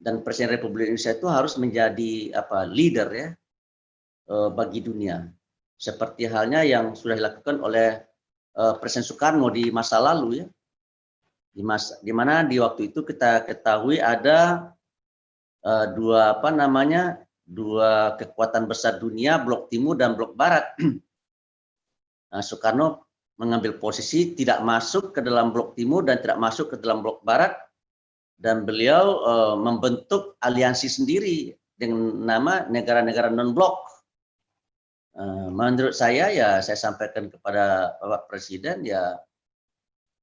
dan Presiden Republik Indonesia itu harus menjadi leader ya bagi dunia. Seperti halnya yang sudah dilakukan oleh Presiden Soekarno di masa lalu ya. Di mana di waktu itu kita ketahui ada dua kekuatan besar dunia, blok timur dan blok barat. Nah, Soekarno mengambil posisi tidak masuk ke dalam blok timur dan tidak masuk ke dalam blok barat, dan beliau membentuk aliansi sendiri dengan nama negara-negara non-blok. Menurut saya ya saya sampaikan kepada Bapak Presiden ya,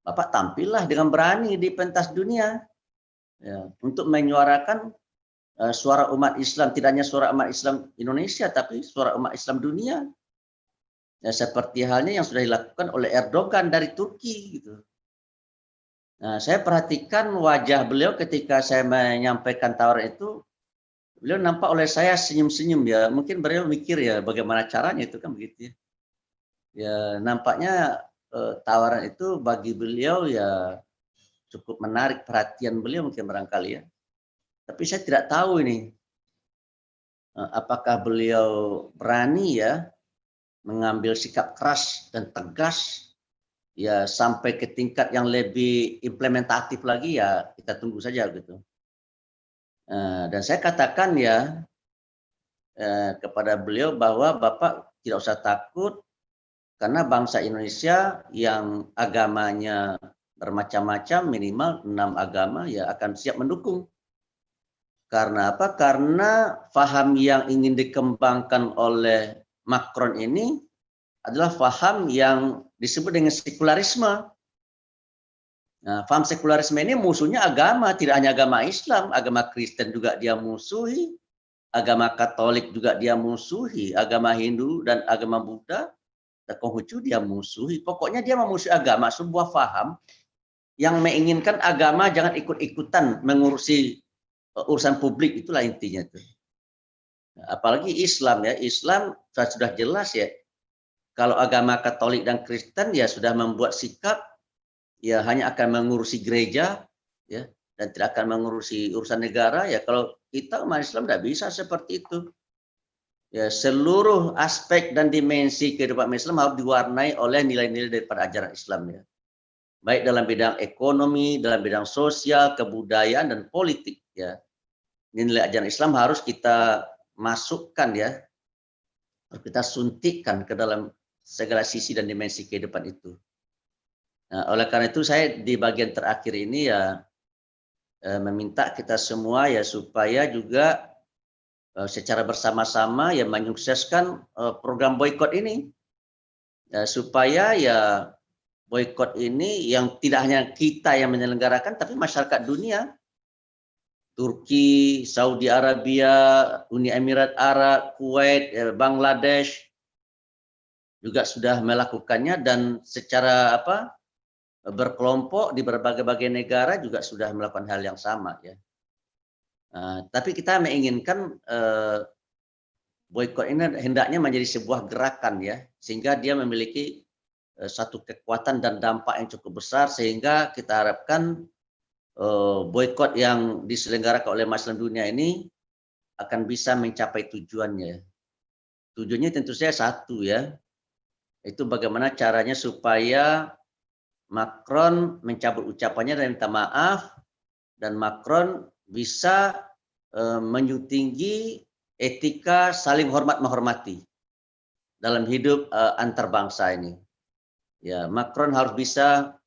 Bapak tampillah dengan berani di pentas dunia ya, untuk menyuarakan suara umat Islam, tidak hanya suara umat Islam Indonesia tapi suara umat Islam dunia. Ya, seperti halnya yang sudah dilakukan oleh Erdogan dari Turki gitu. Nah, saya perhatikan wajah beliau ketika saya menyampaikan tawaran itu, beliau nampak oleh saya senyum-senyum ya. Mungkin beliau mikir ya bagaimana caranya itu kan begitu ya. Ya nampaknya tawaran itu bagi beliau ya cukup menarik perhatian beliau mungkin barangkali ya. Tapi saya tidak tahu ini apakah beliau berani ya mengambil sikap keras dan tegas ya sampai ke tingkat yang lebih implementatif lagi ya, kita tunggu saja gitu. Dan saya katakan ya kepada beliau bahwa Bapak tidak usah takut, karena bangsa Indonesia yang agamanya bermacam-macam, minimal 6 agama ya akan siap mendukung. Karena apa? Karena faham yang ingin dikembangkan oleh Macron ini adalah faham yang disebut dengan sekularisme. Nah, faham sekularisme ini musuhnya agama, tidak hanya agama Islam, agama Kristen juga dia musuhi, agama Katolik juga dia musuhi, agama Hindu dan agama Buddha, dan Konghucu dia musuhi. Pokoknya dia memusuhi agama, sebuah faham yang menginginkan agama jangan ikut-ikutan mengurusi urusan publik, itulah intinya itu. Apalagi Islam ya, Islam sudah jelas ya. Kalau agama Katolik dan Kristen ya sudah membuat sikap ya hanya akan mengurusi gereja ya dan tidak akan mengurusi urusan negara ya. Kalau kita umat Islam tidak bisa seperti itu. Ya, seluruh aspek dan dimensi kehidupan Islam harus diwarnai oleh nilai-nilai daripada ajaran Islam ya. Baik dalam bidang ekonomi, dalam bidang sosial, kebudayaan dan politik ya. Nilai ajaran Islam harus kita masukkan ya kita suntikkan ke dalam segala sisi dan dimensi kehidupan itu. Nah, oleh karena itu saya di bagian terakhir ini ya meminta kita semua ya supaya juga secara bersama-sama ya menyukseskan program boikot ini ya, supaya ya boikot ini yang tidak hanya kita yang menyelenggarakan tapi masyarakat dunia, Turki, Saudi Arabia, Uni Emirat Arab, Kuwait, Bangladesh juga sudah melakukannya dan secara berkelompok di berbagai negara juga sudah melakukan hal yang sama ya. Tapi kita menginginkan boikot ini hendaknya menjadi sebuah gerakan ya, sehingga dia memiliki satu kekuatan dan dampak yang cukup besar sehingga kita harapkan boikot yang diselenggarakan oleh masyarakat dunia ini akan bisa mencapai tujuannya. Tujuannya tentu saja satu ya, itu bagaimana caranya supaya Macron mencabut ucapannya dan minta maaf, dan Macron bisa menjunjung tinggi etika saling hormat menghormati dalam hidup antar bangsa ini. Ya, Macron harus bisa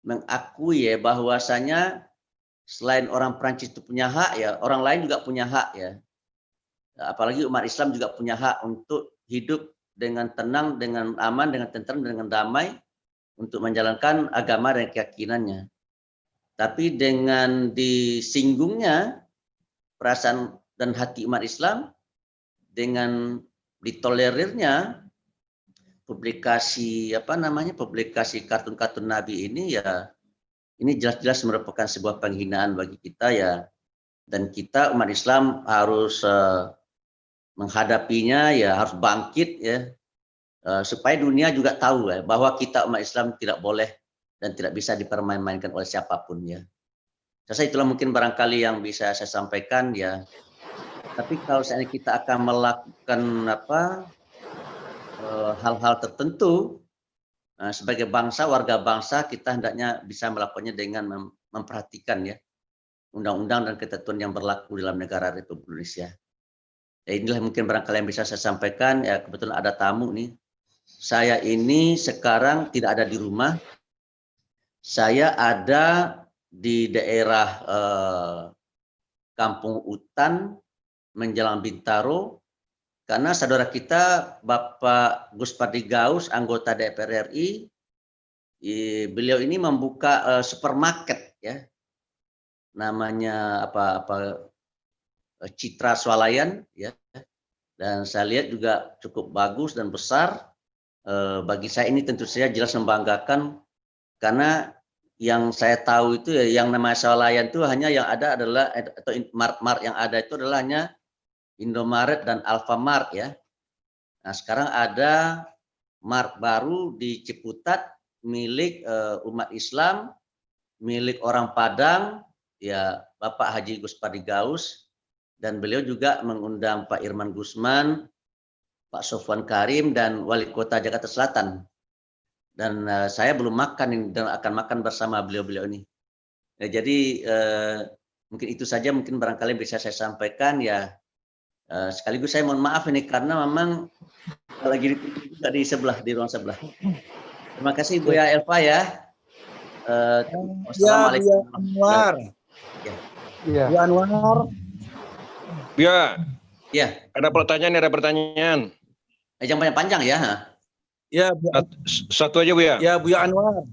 mengakui ya bahwasanya selain orang Prancis itu punya hak ya, orang lain juga punya hak ya. Apalagi umat Islam juga punya hak untuk hidup dengan tenang, dengan aman, dengan tentram, dengan damai untuk menjalankan agama dan keyakinannya. Tapi dengan disinggungnya perasaan dan hati umat Islam, dengan ditolerirnya publikasi publikasi kartun-kartun Nabi ini ya, ini jelas-jelas merupakan sebuah penghinaan bagi kita ya, dan kita umat Islam harus menghadapinya ya, harus bangkit ya, supaya dunia juga tahu ya, bahwa kita umat Islam tidak boleh dan tidak bisa dipermain-mainkan oleh siapapun ya. Saya itulah mungkin barangkali yang bisa saya sampaikan ya. Tapi kalau seandainya kita akan melakukan hal-hal tertentu sebagai bangsa, warga bangsa, kita hendaknya bisa melakukannya dengan memperhatikan ya undang-undang dan ketentuan yang berlaku dalam negara Republik Indonesia. Ya, inilah mungkin barangkali yang bisa saya sampaikan ya. Kebetulan ada tamu nih. Saya ini sekarang tidak ada di rumah. Saya ada di daerah Kampung Utan menjelang Bintaro, karena saudara kita Bapak Gus Pardi Gaus, anggota DPR RI, beliau ini membuka supermarket ya, namanya Citra Swalayan ya, dan saya lihat juga cukup bagus dan besar. Bagi saya ini tentu saja jelas membanggakan, karena yang saya tahu itu ya, yang namanya Swalayan itu hanya yang ada adalah, atau Mart yang ada itu adalah hanya Indomaret dan Alfamart ya. Nah sekarang ada Mart baru di Ciputat milik umat Islam, milik orang Padang ya, Bapak Haji Gus Pardi Gaus, dan beliau juga mengundang Pak Irman Gusman, Pak Sofwan Karim, dan Wali Kota Jakarta Selatan. Dan saya belum makan ini, dan akan makan bersama beliau-beliau ini. Ya, jadi mungkin itu saja mungkin barangkali bisa saya sampaikan ya. Sekaligus saya mohon maaf ini karena memang lagi di sebelah, di ruang sebelah. Terima kasih Bu ya Elva ya. Wassalamualaikum. Anwar. Iya. Bu Anwar. Ya. Ya. Ada pertanyaan. Jangan panjang-panjang ya. Ya, Satu aja Bu ya. ya Bu Anwar.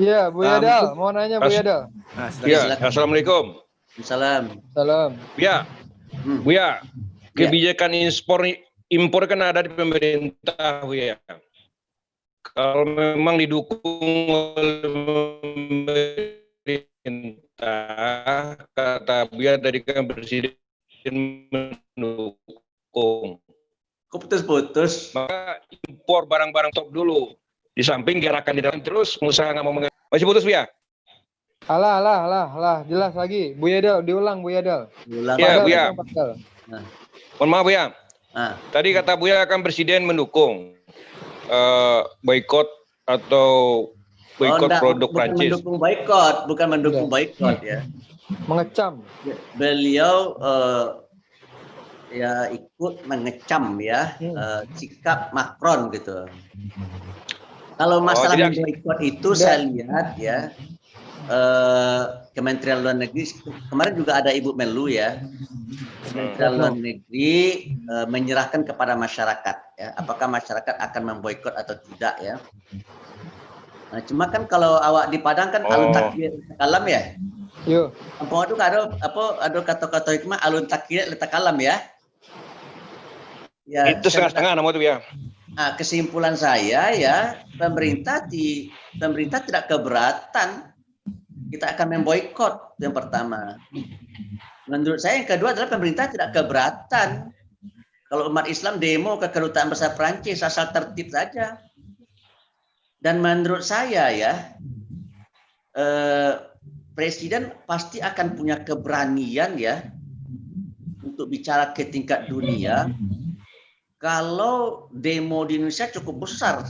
Iya, Bu Yadal, mau nanya Bu Yadal. Nah, Ya, Silakan. Assalamualaikum. Salam. Salam. Ya, Bu ya. Kebijakan impor kan ada di pemerintah Bu ya. Kalau memang didukung oleh pemerintah, kata Bu ya tadi kan Presiden mendukung. Kok putus-putus? Maka impor barang-barang top dulu. Di samping gerakan di dalam terus, pengusaha nggak mau masih putus Bu ya? Alah, jelas lagi. Bu Yadal, diulang Bu Yadal. Ulang. Ya, Padahal Bu ya. itu pasal. Mohon maaf Bu ya. Nah, Tadi kata Bu ya kan Presiden mendukung boikot atau boikot enggak, produk bukan Prancis. mendukung boikot, bukan mendukung boikot ya. Mengecam. Beliau ya ikut mengecam ya sikap Macron gitu. Kalau masalah jadi memboikot itu saya lihat ya Kementerian Luar Negeri kemarin juga ada Ibu Menlu ya. Kementerian Luar Negeri menyerahkan kepada masyarakat ya, apakah masyarakat akan memboikot atau tidak ya. Nah, cuma kan kalau awak di Padang kan alun takbir kalam ya. Yo. Kampung itu ada kata-kata hikmah alun takbir letak kalam ya. Ya, itu setengah-setengah nama itu ya. Nah, kesimpulan saya ya pemerintah tidak keberatan kita akan memboikot yang pertama. Menurut saya yang kedua adalah pemerintah tidak keberatan kalau umat Islam demo ke Kedutaan Besar Prancis asal tertib saja. Dan menurut saya ya Presiden pasti akan punya keberanian ya untuk bicara ke tingkat dunia kalau demo di Indonesia cukup besar.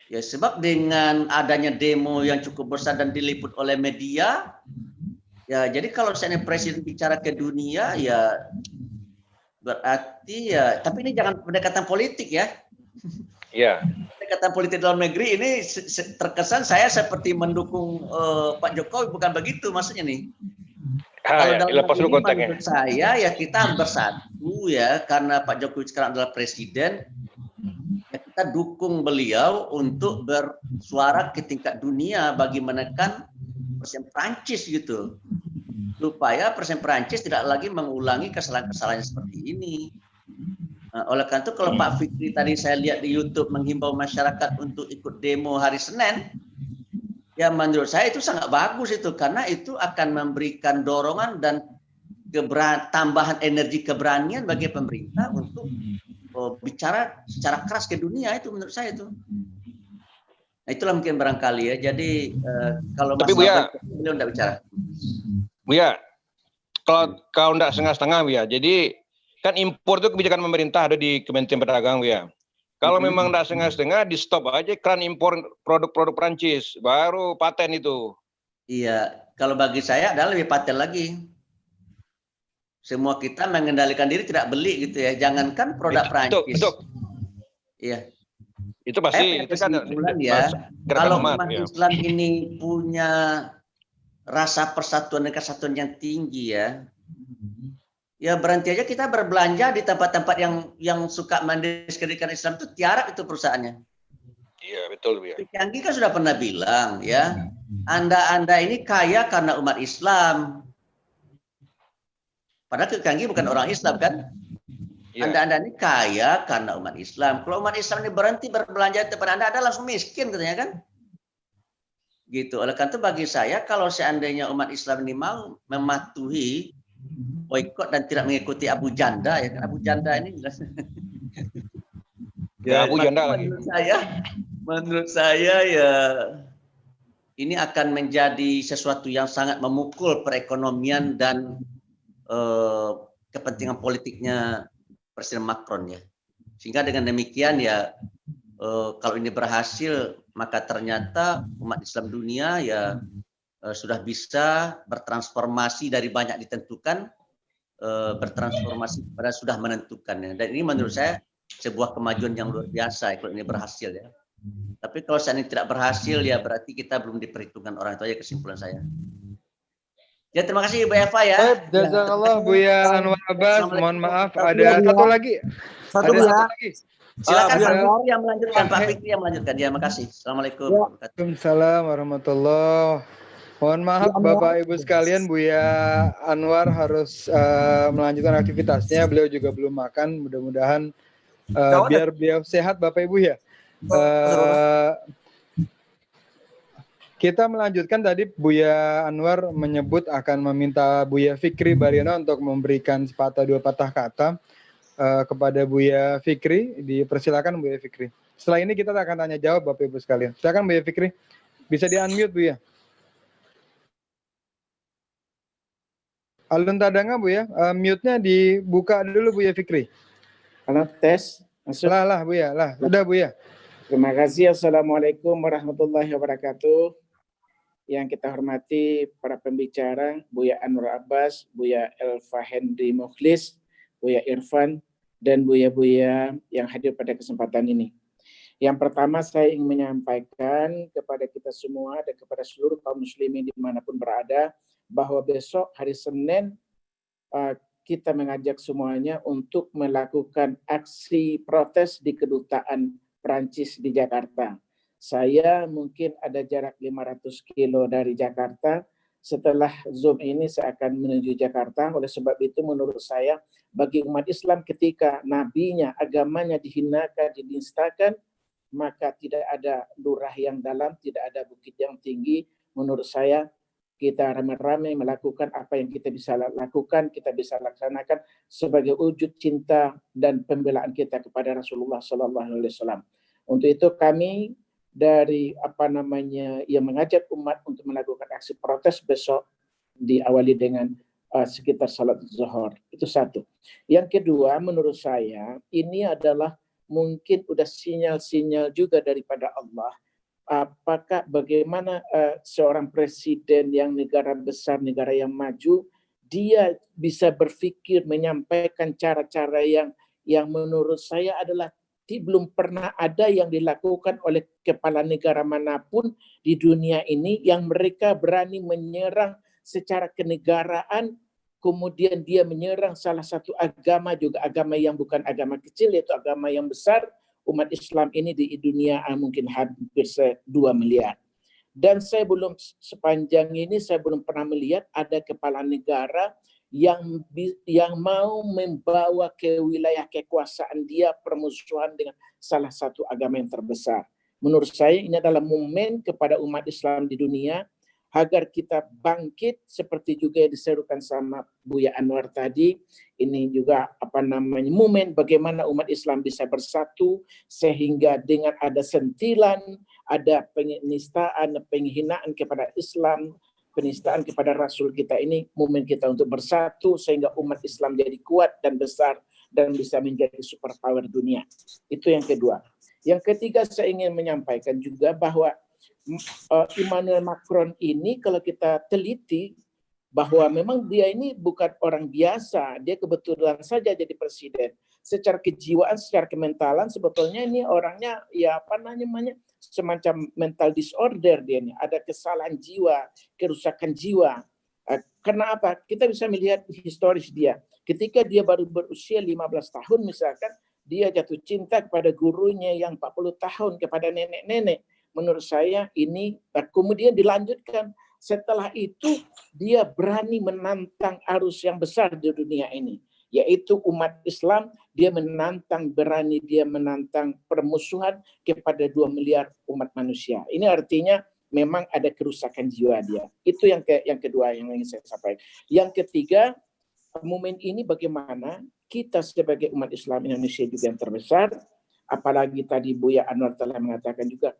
Ya, sebab dengan adanya demo yang cukup besar dan diliput oleh media, ya jadi kalau seandainya Presiden bicara ke dunia ya berarti ya, tapi ini jangan pendekatan politik ya. Iya. Pendekatan politik dalam negeri ini terkesan saya seperti mendukung Pak Jokowi, bukan begitu maksudnya nih. Kalau dalam dilepas dulu konteksnya. menurut saya ya kita bersatu ya karena Pak Jokowi sekarang adalah presiden. Ya, kita dukung beliau untuk bersuara ke tingkat dunia bagi menekan Presiden Prancis gitu. Supaya Presiden Prancis tidak lagi mengulangi kesalahan-kesalahan seperti ini. Nah, oleh karena itu kalau Pak Fikri tadi saya lihat di YouTube menghimbau masyarakat untuk ikut demo hari Senin, ya menurut saya itu sangat bagus itu karena itu akan memberikan dorongan dan tambahan energi keberanian bagi pemerintah untuk bicara secara keras ke dunia itu menurut saya itu. Nah, itulah mungkin barangkali ya. Jadi kalau tapi Buya, beliau tidak bicara. Buya, kalau tidak setengah-setengah Buya. Jadi kan impor itu kebijakan pemerintah ada di Kementerian Perdagangan Buya. Kalau memang tidak setengah-setengah, di stop aja keran impor produk-produk Prancis, baru paten itu. Iya, kalau bagi saya adalah lebih paten lagi. Semua kita mengendalikan diri tidak beli gitu ya. Jangankan produk Prancis. Iya. Itu pasti itu kan ya. Kalau umat Islam ini punya rasa persatuan dan kesatuan yang tinggi ya. Ya berhenti aja kita berbelanja di tempat-tempat yang suka mendiskreditkan Islam itu tiarap itu perusahaannya. Iya betul ya. Kanggi kan sudah pernah bilang ya, Anda ini kaya karena umat Islam. Padahal Kanggi bukan orang Islam kan? Ya. Anda ini kaya karena umat Islam. Kalau umat Islam ini berhenti berbelanja di tempat Anda langsung miskin katanya kan? Gitu. Oleh karena itu bagi saya kalau seandainya umat Islam ini mau mematuhi boikot dan tidak mengikuti Abu Janda ya kan Abu Janda ini jelas. Ya, Abu Janda lagi. Menurut saya ya ini akan menjadi sesuatu yang sangat memukul perekonomian dan kepentingan politiknya Presiden Macron ya. Sehingga dengan demikian ya kalau ini berhasil maka ternyata umat Islam dunia ya sudah bisa bertransformasi dari banyak ditentukan bertransformasi pada sudah menentukannya. Dan ini menurut saya sebuah kemajuan yang luar biasa kalau ini berhasil ya. Tapi kalau seandainya tidak berhasil ya berarti kita belum diperhitungkan orang, itu aja kesimpulan saya. Ya terima kasih Bu Eva ya. Jazakallah Buya Anwar Abbas. Mohon maaf ada satu lagi. Satu lagi. Silakan Pak Fikri yang melanjutkan. Pak Fikri yang melanjutkan. Ya makasih. Assalamualaikum. Waalaikumsalam warahmatullahi. Mohon maaf Bapak Ibu sekalian, Buya Anwar harus melanjutkan aktivitasnya. Beliau juga belum makan. Mudah-mudahan biar beliau sehat Bapak Ibu ya. Kita melanjutkan tadi Buya Anwar menyebut akan meminta Buya Fikri Bariana untuk memberikan sepatah dua patah kata kepada Buya Fikri. Dipersilakan Buya Fikri. Setelah ini kita akan tanya jawab Bapak Ibu sekalian. Silakan Buya Fikri. Bisa di-unmute Buya. Alun Tadanga Buya, mute-nya dibuka dulu Buya Fikri. Halo, tes. Masuk. Lah Buya, lah. Udah Buya. Terima kasih. Assalamualaikum warahmatullahi wabarakatuh. yang kita hormati para pembicara, Buya Anwar Abbas, Buya Elva Hendy Mukhlis, Buya Irfan, dan Buya-Buya yang hadir pada kesempatan ini. Yang pertama saya ingin menyampaikan kepada kita semua dan kepada seluruh kaum muslimin dimanapun berada, bahwa besok hari Senin kita mengajak semuanya untuk melakukan aksi protes di Kedutaan Prancis di Jakarta. Saya mungkin ada jarak 500 kilo dari Jakarta. Setelah Zoom ini saya akan menuju Jakarta. Oleh sebab itu menurut saya bagi umat Islam ketika nabinya, agamanya dihinakan, dinistakan, maka tidak ada lurah yang dalam, tidak ada bukit yang tinggi. Menurut saya kita ramai-ramai melakukan apa yang kita bisa lakukan, kita bisa laksanakan sebagai wujud cinta dan pembelaan kita kepada Rasulullah SAW. Untuk itu kami dari yang mengajak umat untuk melakukan aksi protes besok diawali dengan sekitar salat zuhur. Itu satu. Yang kedua, menurut saya ini adalah mungkin udah sinyal-sinyal juga daripada Allah. Apakah bagaimana seorang presiden yang negara besar, negara yang maju, dia bisa berpikir menyampaikan cara-cara yang menurut saya adalah belum pernah ada yang dilakukan oleh kepala negara manapun di dunia ini, yang mereka berani menyerang secara kenegaraan, kemudian dia menyerang salah satu agama, juga agama yang bukan agama kecil, yaitu agama yang besar. Umat Islam ini di dunia mungkin hampir 2 miliar. Dan saya belum sepanjang ini saya belum pernah melihat ada kepala negara yang mau membawa ke wilayah kekuasaan dia permusuhan dengan salah satu agama yang terbesar. Menurut saya ini adalah momen kepada umat Islam di dunia agar kita bangkit seperti juga yang diserukan sama Buya Anwar tadi. Ini juga momen bagaimana umat Islam bisa bersatu sehingga dengan ada sentilan, ada penistaan, penghinaan kepada Islam, penistaan kepada Rasul kita, ini momen kita untuk bersatu sehingga umat Islam jadi kuat dan besar dan bisa menjadi superpower dunia. Itu yang kedua. Yang ketiga saya ingin menyampaikan juga bahwa Emmanuel Macron ini kalau kita teliti bahwa memang dia ini bukan orang biasa, dia kebetulan saja jadi presiden. Secara kejiwaan, secara kementalan sebetulnya ini orangnya semacam mental disorder dia ini, ada kesalahan jiwa, kerusakan jiwa. Karena apa? Kita bisa melihat historis dia. Ketika dia baru berusia 15 tahun misalkan, dia jatuh cinta kepada gurunya yang 40 tahun, kepada nenek-nenek. Menurut saya ini kemudian dilanjutkan. Setelah itu dia berani menantang arus yang besar di dunia ini, yaitu umat Islam. Dia berani menantang permusuhan kepada 2 miliar umat manusia. Ini artinya memang ada kerusakan jiwa dia. Itu yang kedua yang ingin saya sampaikan. Yang ketiga, momen ini bagaimana kita sebagai umat Islam Indonesia juga yang terbesar, apalagi tadi Buya Anwar telah mengatakan juga,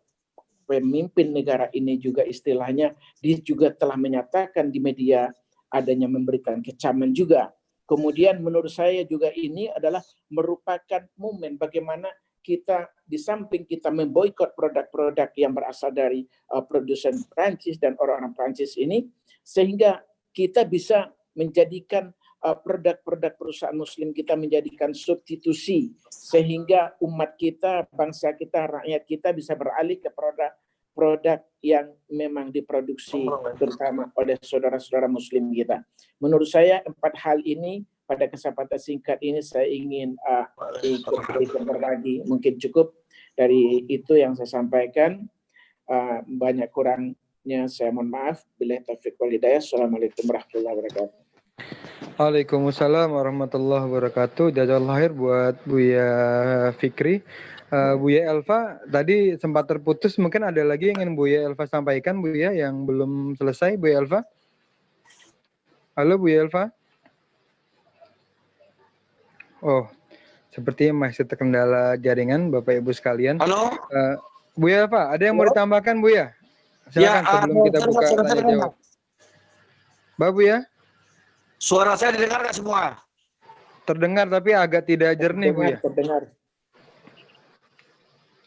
pemimpin negara ini juga istilahnya dia juga telah menyatakan di media adanya memberikan kecaman juga. Kemudian menurut saya juga ini adalah merupakan momen bagaimana kita di samping kita memboikot produk-produk yang berasal dari produsen Prancis dan orang-orang Prancis ini, sehingga kita bisa menjadikan produk-produk perusahaan muslim kita menjadikan substitusi, sehingga umat kita, bangsa kita, rakyat kita bisa beralih ke produk yang memang diproduksi terutama oleh saudara-saudara muslim kita. Menurut saya 4 hal ini pada kesempatan singkat ini saya ingin ikut berbagi. Mungkin cukup dari itu yang saya sampaikan. Banyak kurangnya saya mohon maaf. Billahi taufiq wal hidayah. Assalamualaikum warahmatullahi wabarakatuh. Waalaikumsalam warahmatullahi wabarakatuh. Jazakallahu khair buat Buya Fikri. Buya Elva tadi sempat terputus, mungkin ada lagi yang ingin Buya Elva sampaikan, Buya, yang belum selesai, Buya Elva. Halo Buya Elva. Oh, sepertinya masih terkendala jaringan Bapak Ibu sekalian. Halo. Buya Elva, ada yang mau ditambahkan Buya? Silakan sebelum kita buka tanya jawab. Mbak Buya? Suara saya didengar nggak semua? Terdengar tapi agak tidak jernih, Buya. Terdengar.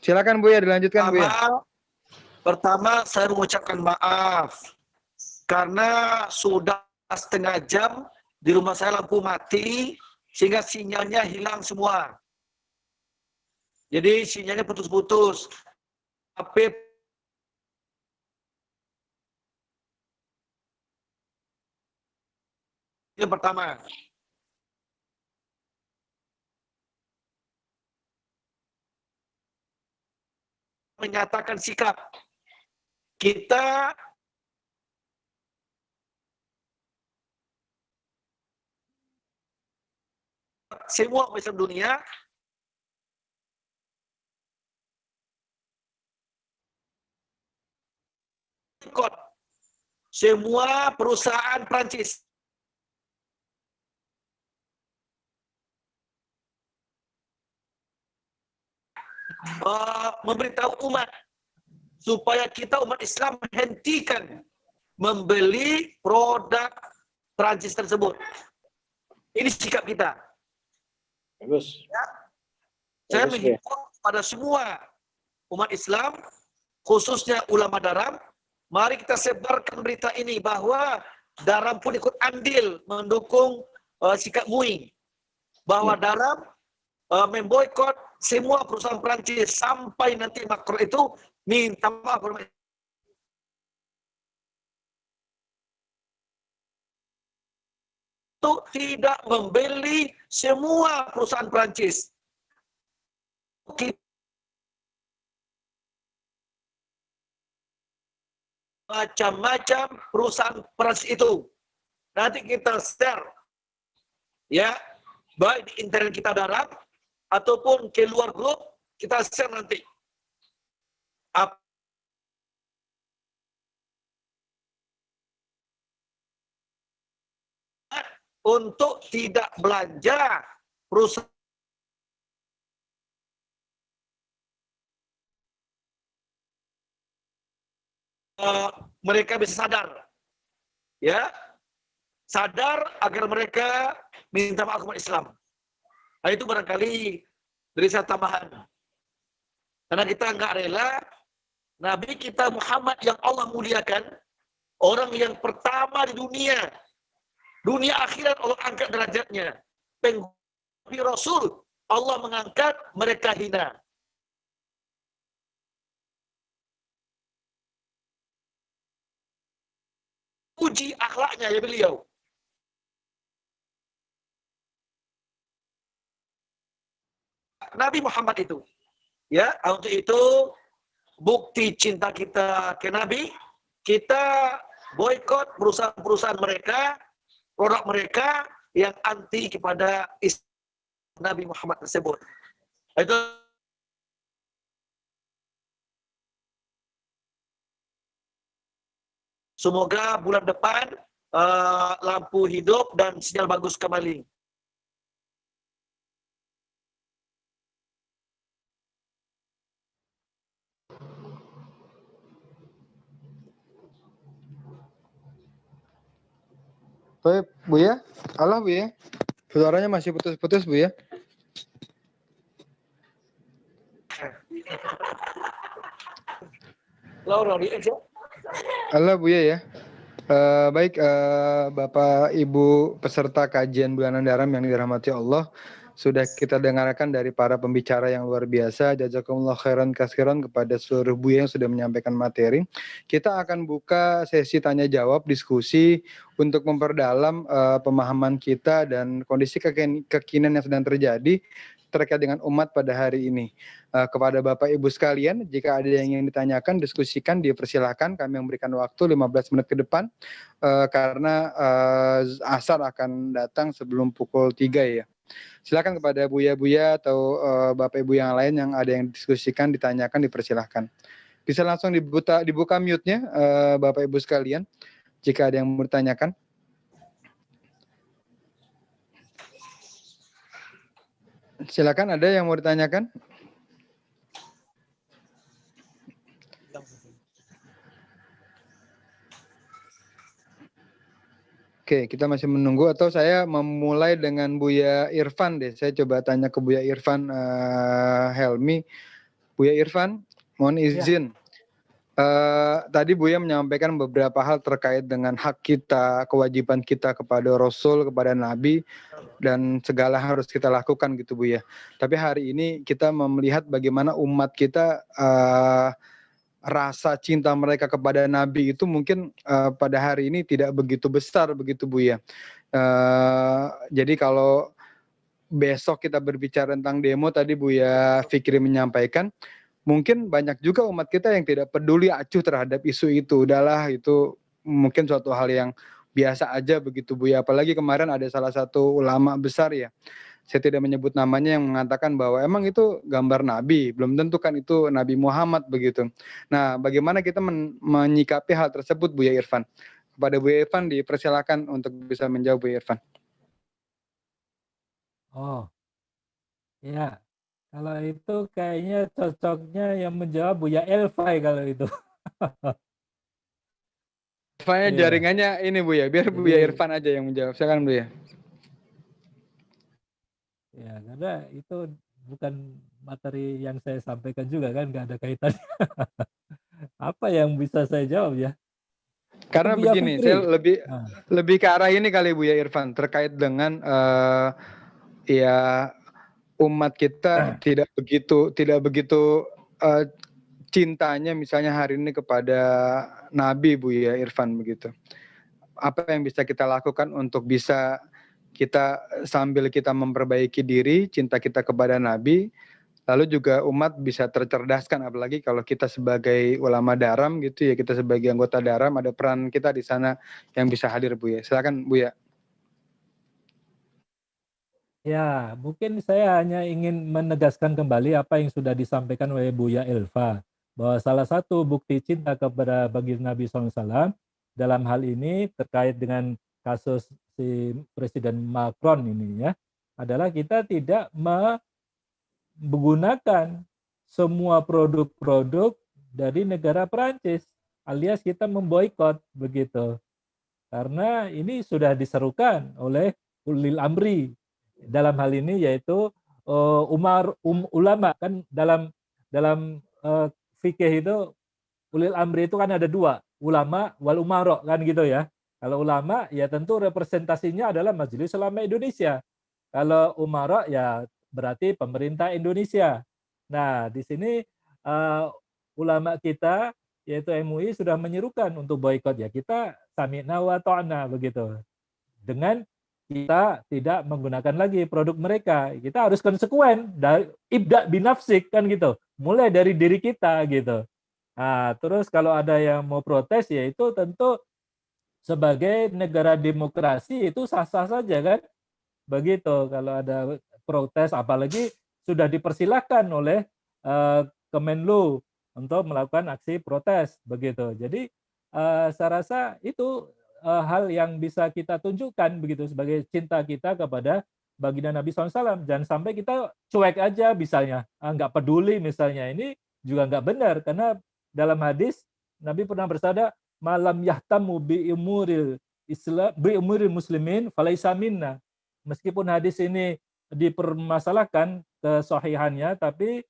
Silakan Buya, dilanjutkan Buya. Pertama, saya mengucapkan maaf karena sudah setengah jam di rumah saya lampu mati sehingga sinyalnya hilang semua. Jadi sinyalnya putus-putus. HP yang pertama. Menyatakan sikap kita semua Islam dunia ikut semua perusahaan Prancis memberitahu umat supaya kita umat Islam hentikan membeli produk Prancis tersebut. Ini sikap kita. Bagus. Ya. Saya Bagus, ya. menghimbau pada semua umat Islam, khususnya ulama Daram, mari kita sebarkan berita ini bahwa Daram pun ikut andil mendukung sikap MUI. Bahwa Daram memboikot semua perusahaan Prancis sampai nanti Macron itu minta maaf. Untuk tidak membeli semua perusahaan Prancis. Macam-macam perusahaan Prancis itu. Nanti kita share. Ya, baik di internet kita Daram ataupun ke luar grup, kita share nanti. Untuk tidak belanja perusahaan mereka bisa sadar, ya, sadar agar mereka minta maaf kepada Islam. Nah, itu barangkali dari saya tambahan. Karena kita nggak rela Nabi kita Muhammad yang Allah muliakan, orang yang pertama di dunia akhirat Allah angkat derajatnya. Pengganti Rasul Allah mengangkat, mereka hina. Uji akhlaknya ya beliau. Nabi Muhammad itu. Ya, untuk itu bukti cinta kita ke Nabi, kita boikot perusahaan-perusahaan mereka, produk mereka yang anti kepada Nabi Muhammad tersebut. Itu semoga bulan depan lampu hidup dan sinyal bagus kembali. Baik, Bu ya. Allah Bu ya. Suaranya masih putus-putus Bu ya. Allah Bu ya. Baik, Bapak Ibu peserta kajian bulanan Daram yang dirahmati Allah, sudah kita dengarkan dari para pembicara yang luar biasa. Jazakumullah khairan katsiran kepada seluruh buya yang sudah menyampaikan materi. Kita akan buka sesi tanya jawab diskusi untuk memperdalam pemahaman kita dan kondisi kekinian yang sedang terjadi terkait dengan umat pada hari ini. Kepada Bapak Ibu sekalian, jika ada yang ingin ditanyakan, diskusikan, dipersilahkan. Kami memberikan waktu 15 menit ke depan karena asar akan datang sebelum pukul 3 ya. Silakan kepada buya-buya atau Bapak Ibu yang lain yang ada yang diskusikan, ditanyakan, dipersilahkan. Bisa langsung dibuka mute-nya Bapak Ibu sekalian jika ada yang mau ditanyakan. Silakan, ada yang mau ditanyakan? Oke, kita masih menunggu atau saya memulai dengan Buya Irfan deh. Saya coba tanya ke Buya Irfan Helmi. Buya Irfan, mohon izin. Tadi Buya menyampaikan beberapa hal terkait dengan hak kita, kewajiban kita kepada Rasul, kepada Nabi, dan segala harus kita lakukan gitu Buya. Tapi hari ini kita melihat bagaimana umat kita rasa cinta mereka kepada Nabi itu mungkin pada hari ini tidak begitu besar begitu Buya. Jadi kalau besok kita berbicara tentang demo tadi Buya Fikri menyampaikan, mungkin banyak juga umat kita yang tidak peduli acuh terhadap isu itu. Udahlah, itu mungkin suatu hal yang biasa aja begitu Buya. Apalagi kemarin ada salah satu ulama besar ya, saya tidak menyebut namanya, yang mengatakan bahwa emang itu gambar Nabi, belum tentu kan itu Nabi Muhammad begitu. Nah, bagaimana kita menyikapi hal tersebut Buya Irfan? Kepada Buya Irfan dipersilakan untuk bisa menjawab Buya Irfan. Oh, ya. Kalau itu kayaknya cocoknya yang menjawab Buya Elfai kalau itu. Irfannya jaringannya ini Buya, biar Buya Irfan aja yang menjawab. Silakan Buya. Ya, karena itu bukan materi yang saya sampaikan juga kan, nggak ada kaitannya. Apa yang bisa saya jawab ya? Karena begini, saya lebih ke arah ini kali Buya Irfan, terkait dengan ya umat kita tidak begitu cintanya misalnya hari ini kepada Nabi Buya Irfan begitu. Apa yang bisa kita lakukan untuk bisa kita sambil kita memperbaiki diri, cinta kita kepada Nabi, lalu juga umat bisa tercerdaskan, apalagi kalau kita sebagai ulama daram gitu ya, kita sebagai anggota daram ada peran kita di sana yang bisa hadir Buya. Silakan Buya. Ya, mungkin saya hanya ingin menegaskan kembali apa yang sudah disampaikan oleh Buya Elfa, bahwa salah satu bukti cinta kepada baginda Nabi SAW dalam hal ini terkait dengan kasus si Presiden Macron ini ya, adalah kita tidak menggunakan semua produk-produk dari negara Perancis, alias kita memboikot begitu. Karena ini sudah diserukan oleh ulil amri. Dalam hal ini yaitu ulama kan, dalam fikih itu ulil amri itu kan ada dua, ulama wal umaro kan gitu ya. Kalau ulama ya tentu representasinya adalah Majelis Ulama Indonesia. Kalau umaro ya berarti pemerintah Indonesia. Nah, di sini ulama kita yaitu MUI sudah menyerukan untuk boikot ya. Kita sami'na wa ta'na begitu. Dengan kita tidak menggunakan lagi produk mereka. Kita harus konsekuen dari ibda binafsik kan gitu. Mulai dari diri kita gitu. Nah, terus kalau ada yang mau protes ya itu tentu sebagai negara demokrasi itu sah-sah saja kan. Begitu kalau ada protes, apalagi sudah dipersilahkan oleh Kemenlu untuk melakukan aksi protes begitu. Jadi saya rasa itu hal yang bisa kita tunjukkan begitu sebagai cinta kita kepada baginda Nabi SAW. Jangan sampai kita cuek aja misalnya, nggak peduli misalnya. Ini juga nggak benar, karena dalam hadis Nabi pernah bersabda, malam yahtamu bi umuril Islam bi umuril muslimin falaisa minna. Meskipun hadis ini dipermasalahkan kesahihannya, tapi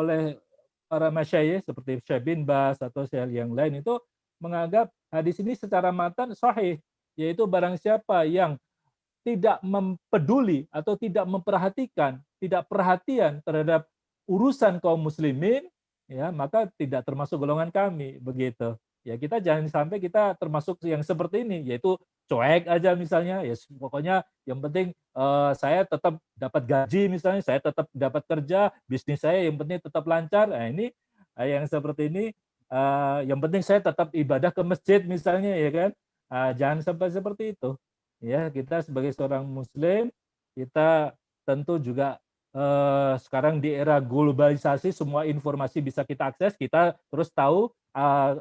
oleh para masyayikh seperti Syekh bin Baz atau Syekh yang lain itu menganggap hadis ini secara matan sahih, yaitu barang siapa yang tidak mempeduli atau tidak memperhatikan, tidak perhatian terhadap urusan kaum muslimin, ya maka tidak termasuk golongan kami begitu. Ya kita jangan sampai kita termasuk yang seperti ini, yaitu cuek aja misalnya, ya pokoknya yang penting saya tetap dapat gaji misalnya, saya tetap dapat kerja, bisnis saya yang penting tetap lancar. Nah ini yang seperti ini. Yang penting saya tetap ibadah ke masjid misalnya ya kan, jangan sampai seperti itu ya. Kita sebagai seorang muslim, kita tentu juga sekarang di era globalisasi semua informasi bisa kita akses, kita terus tahu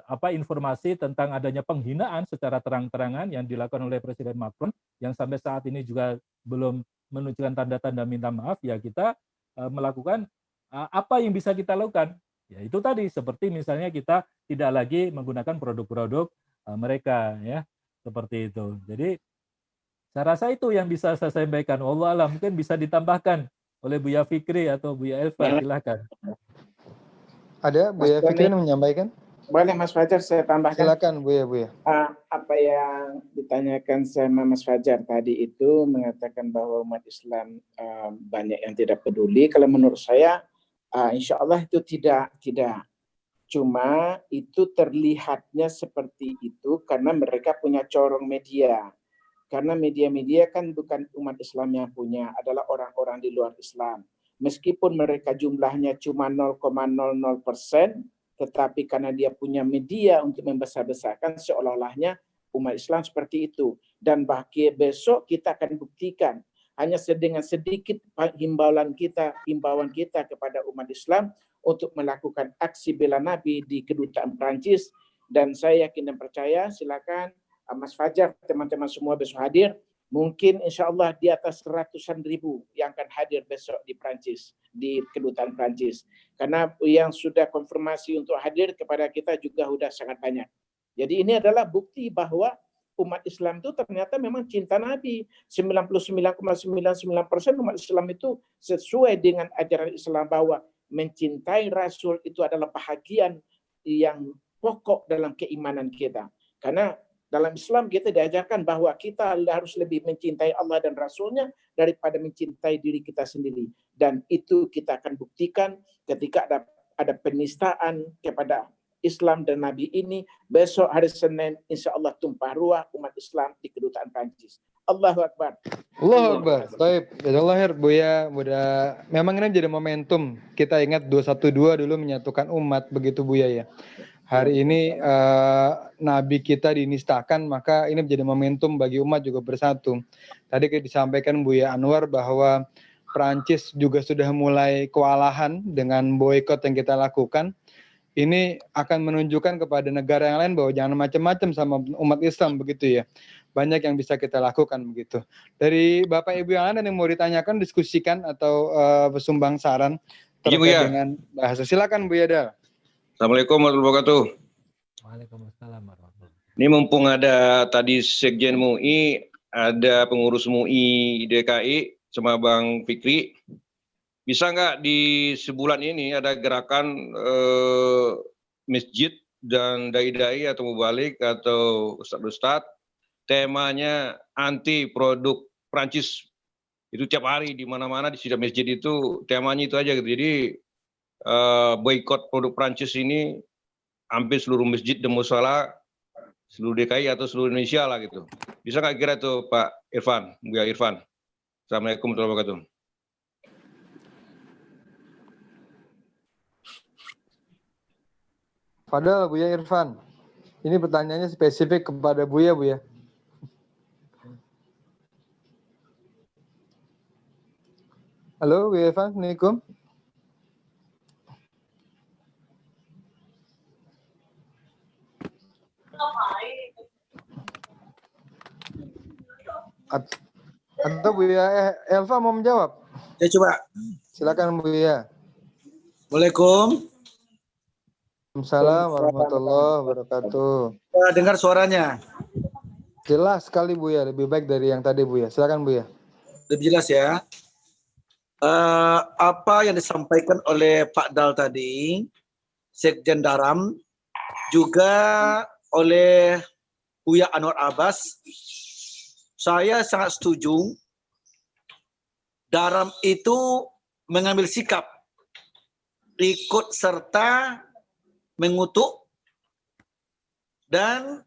apa informasi tentang adanya penghinaan secara terang-terangan yang dilakukan oleh Presiden Macron yang sampai saat ini juga belum menunjukkan tanda-tanda minta maaf. Ya kita melakukan apa yang bisa kita lakukan. Ya itu tadi, seperti misalnya kita tidak lagi menggunakan produk-produk mereka ya, seperti itu. Jadi saya rasa itu yang bisa saya sampaikan. Wallahu a'lam, mungkin bisa ditambahkan oleh Buya Fikri atau Buya Elfa, silakan. Ada Buya Fikri yang menyampaikan? Boleh Mas Fajar saya tambahkan? Silakan Buya. Apa yang ditanyakan sama Mas Fajar tadi itu mengatakan bahwa umat Islam banyak yang tidak peduli. Kalau menurut saya, insya Allah itu tidak. Cuma itu terlihatnya seperti itu karena mereka punya corong media. Karena media-media kan bukan umat Islam yang punya, adalah orang-orang di luar Islam. Meskipun mereka jumlahnya cuma 0,00%, tetapi karena dia punya media untuk membesar-besarkan, seolah-olahnya umat Islam seperti itu. Dan bahkan besok kita akan buktikan, hanya dengan sedikit himbauan kita kepada umat Islam untuk melakukan aksi bela Nabi di kedutaan Prancis. Dan saya yakin dan percaya, silakan Mas Fajar, teman-teman semua besok hadir. Mungkin insya Allah di atas ratusan ribu yang akan hadir besok di Prancis, di kedutaan Prancis. Karena yang sudah konfirmasi untuk hadir kepada kita juga sudah sangat banyak. Jadi ini adalah bukti bahwa umat Islam itu ternyata memang cinta Nabi. 99,99% umat Islam itu sesuai dengan ajaran Islam bahwa mencintai Rasul itu adalah bahagian yang pokok dalam keimanan kita. Karena dalam Islam kita diajarkan bahwa kita harus lebih mencintai Allah dan Rasulnya daripada mencintai diri kita sendiri. Dan itu kita akan buktikan ketika ada penistaan kepada Islam dan Nabi ini. Besok hari Senin, insya Allah tumpah ruah umat Islam di kedutaan Prancis. Allahu Akbar. Allahu Akbar. Baik, jazakallah khair Buya. Memang ini jadi momentum. Kita ingat 212 dulu menyatukan umat, begitu Buya ya. Hari ini Nabi kita dinistakan, maka ini menjadi momentum bagi umat juga bersatu. Tadi disampaikan Buya Anwar bahwa Prancis juga sudah mulai kewalahan dengan boikot yang kita lakukan. Ini akan menunjukkan kepada negara yang lain bahwa jangan macam-macam sama umat Islam, begitu ya. Banyak yang bisa kita lakukan begitu. Dari Bapak Ibu yang lain yang mau ditanyakan, diskusikan atau bersumbang saran terkait dengan bahasa. Silakan Bu Yada. Assalamualaikum warahmatullahi wabarakatuh. Waalaikumsalam warahmatullahi wabarakatuh. Ini mumpung ada tadi Sekjen MUI, ada pengurus MUI DKI sama Bang Fikri, bisa nggak di sebulan ini ada gerakan masjid dan dai-dai atau mubalik atau ustadz-ustadz, temanya anti produk Prancis. Itu tiap hari di mana-mana di setiap masjid itu temanya itu aja gitu. Jadi boikot produk Prancis ini hampir seluruh masjid dan musala seluruh DKI atau seluruh Indonesia lah gitu. Bisa nggak kira tuh Pak Irfan, Buya Irfan? Assalamualaikum warahmatullahi wabarakatuh. Padahal Buya Irfan, ini pertanyaannya spesifik kepada Buya. Halo Buya Irfan, Assalamualaikum. Atau Buya Elva mau menjawab? Ya coba. Silakan Buya. Assalamualaikum. Waalaikumsalam warahmatullahi wabarakatuh. Dengar suaranya. Jelas sekali Buya, lebih baik dari yang tadi Buya. Silakan Buya. Lebih jelas ya. Apa yang disampaikan oleh Pak Dal tadi, Sekjen Daram, juga oleh Buya Anwar Abbas, saya sangat setuju. Daram itu mengambil sikap, ikut serta mengutuk dan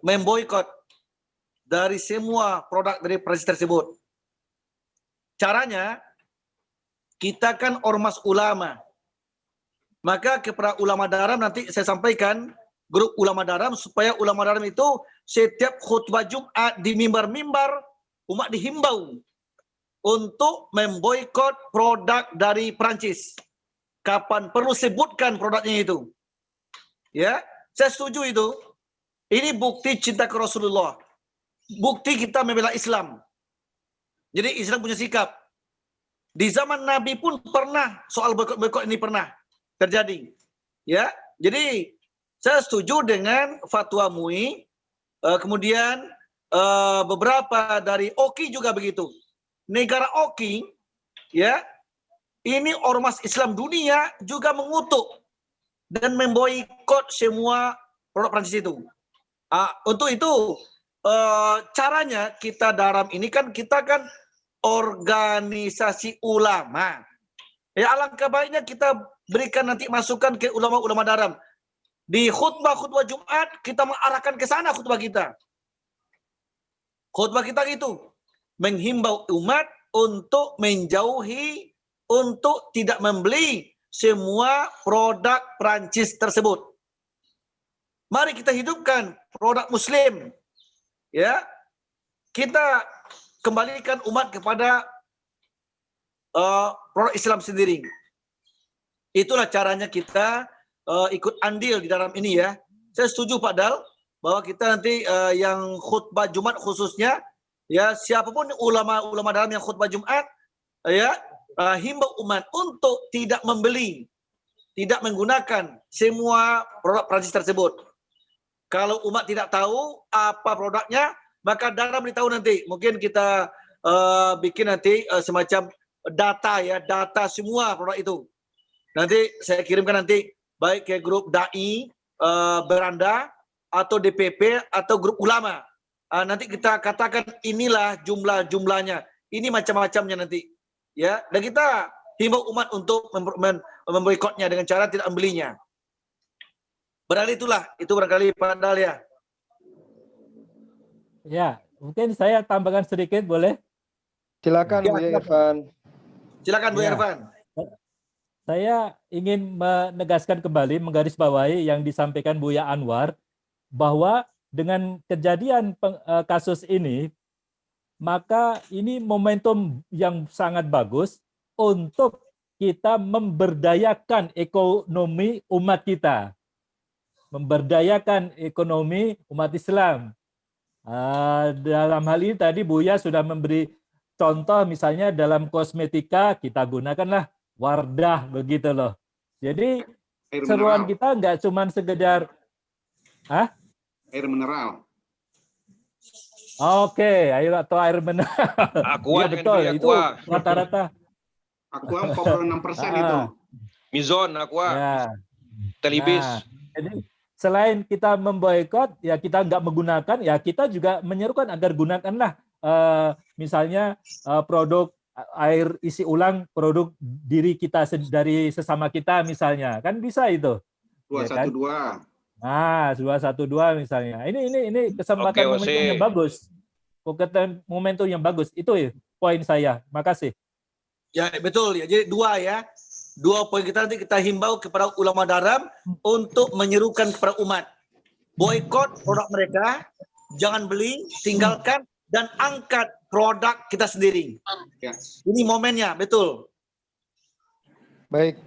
memboikot dari semua produk dari Prancis tersebut. Caranya, kita kan ormas ulama. Maka kepada ulama Daram nanti saya sampaikan, grup ulama Daram, supaya ulama Daram itu setiap khutbah Jumat di mimbar-mimbar, umat dihimbau untuk memboikot produk dari Prancis. Kapan perlu sebutkan produknya itu. Ya, saya setuju itu. Ini bukti cinta ke Rasulullah. Bukti kita membela Islam. Jadi Islam punya sikap. Di zaman Nabi pun pernah soal boikot ini pernah terjadi. Ya, jadi saya setuju dengan fatwa MUI. Kemudian beberapa dari OKI juga begitu. Negara OKI, ya, ini ormas Islam dunia juga mengutuk dan memboikot semua produk Prancis itu. Untuk itu caranya kita dalam ini kan kita kan organisasi ulama. Ya alangkah baiknya kita berikan nanti masukan ke ulama-ulama dalam. Di khutbah-khutbah Jumat kita mengarahkan ke sana khutbah kita. Khutbah kita itu menghimbau umat untuk menjauhi, untuk tidak membeli semua produk Prancis tersebut. Mari kita hidupkan produk Muslim. Ya, kita kembalikan umat kepada produk Islam sendiri. Itulah caranya kita ikut andil di dalam ini ya. Saya setuju Pak Dal bahwa kita nanti yang khutbah Jumat khususnya ya, siapapun ulama dalam yang khutbah Jumat ya, himbau umat untuk tidak membeli, tidak menggunakan semua produk Prancis tersebut. Kalau umat tidak tahu apa produknya, maka dalam beritahu nanti. Mungkin kita bikin nanti semacam data ya, data semua produk itu. Nanti saya kirimkan nanti baik ke grup dai, beranda atau DPP atau grup ulama. Nanti kita katakan inilah jumlahnya, ini macam-macamnya nanti. Ya, dan kita himbau umat untuk memboikotnya dengan cara tidak membelinya. Barangkali itulah, itu barangkali Pak Dal ya. Ya, mungkin saya tambahkan sedikit boleh? Silakan Ya, Bu Irfan. Silakan Bu Ya. Irfan. Saya ingin menegaskan kembali, menggarisbawahi yang disampaikan Buya Anwar, bahwa dengan kejadian kasus ini, maka ini momentum yang sangat bagus untuk kita memberdayakan ekonomi umat kita. Memberdayakan ekonomi umat Islam. Dalam hal ini tadi Buya sudah memberi contoh, misalnya dalam kosmetika kita gunakanlah Wardah begitu loh. Jadi Air seruan mineral. kita nggak cuma sekedar Air mineral. Oke, air atau air mineral. Aqua, Iya jangan betul, beli itu Aqua. rata-rata. Aqua 46% itu. Mizon, Aqua, Ya. Telibis. Nah, jadi selain kita memboikot, ya kita nggak menggunakan, ya kita juga menyerukan agar gunakanlah misalnya produk air isi ulang, produk diri kita dari sesama kita misalnya, kan bisa itu. 212. Nah, 212 misalnya. Ini kesempatan Oke, momentum yang bagus. Momentum yang bagus. Itu ya poin saya. Makasih. Ya betul ya. Jadi dua poin kita nanti kita himbau kepada ulama dalam untuk menyerukan kepada umat. Boikot produk mereka, jangan beli, tinggalkan dan angkat produk kita sendiri. Ya. Ini momennya, betul. Baik,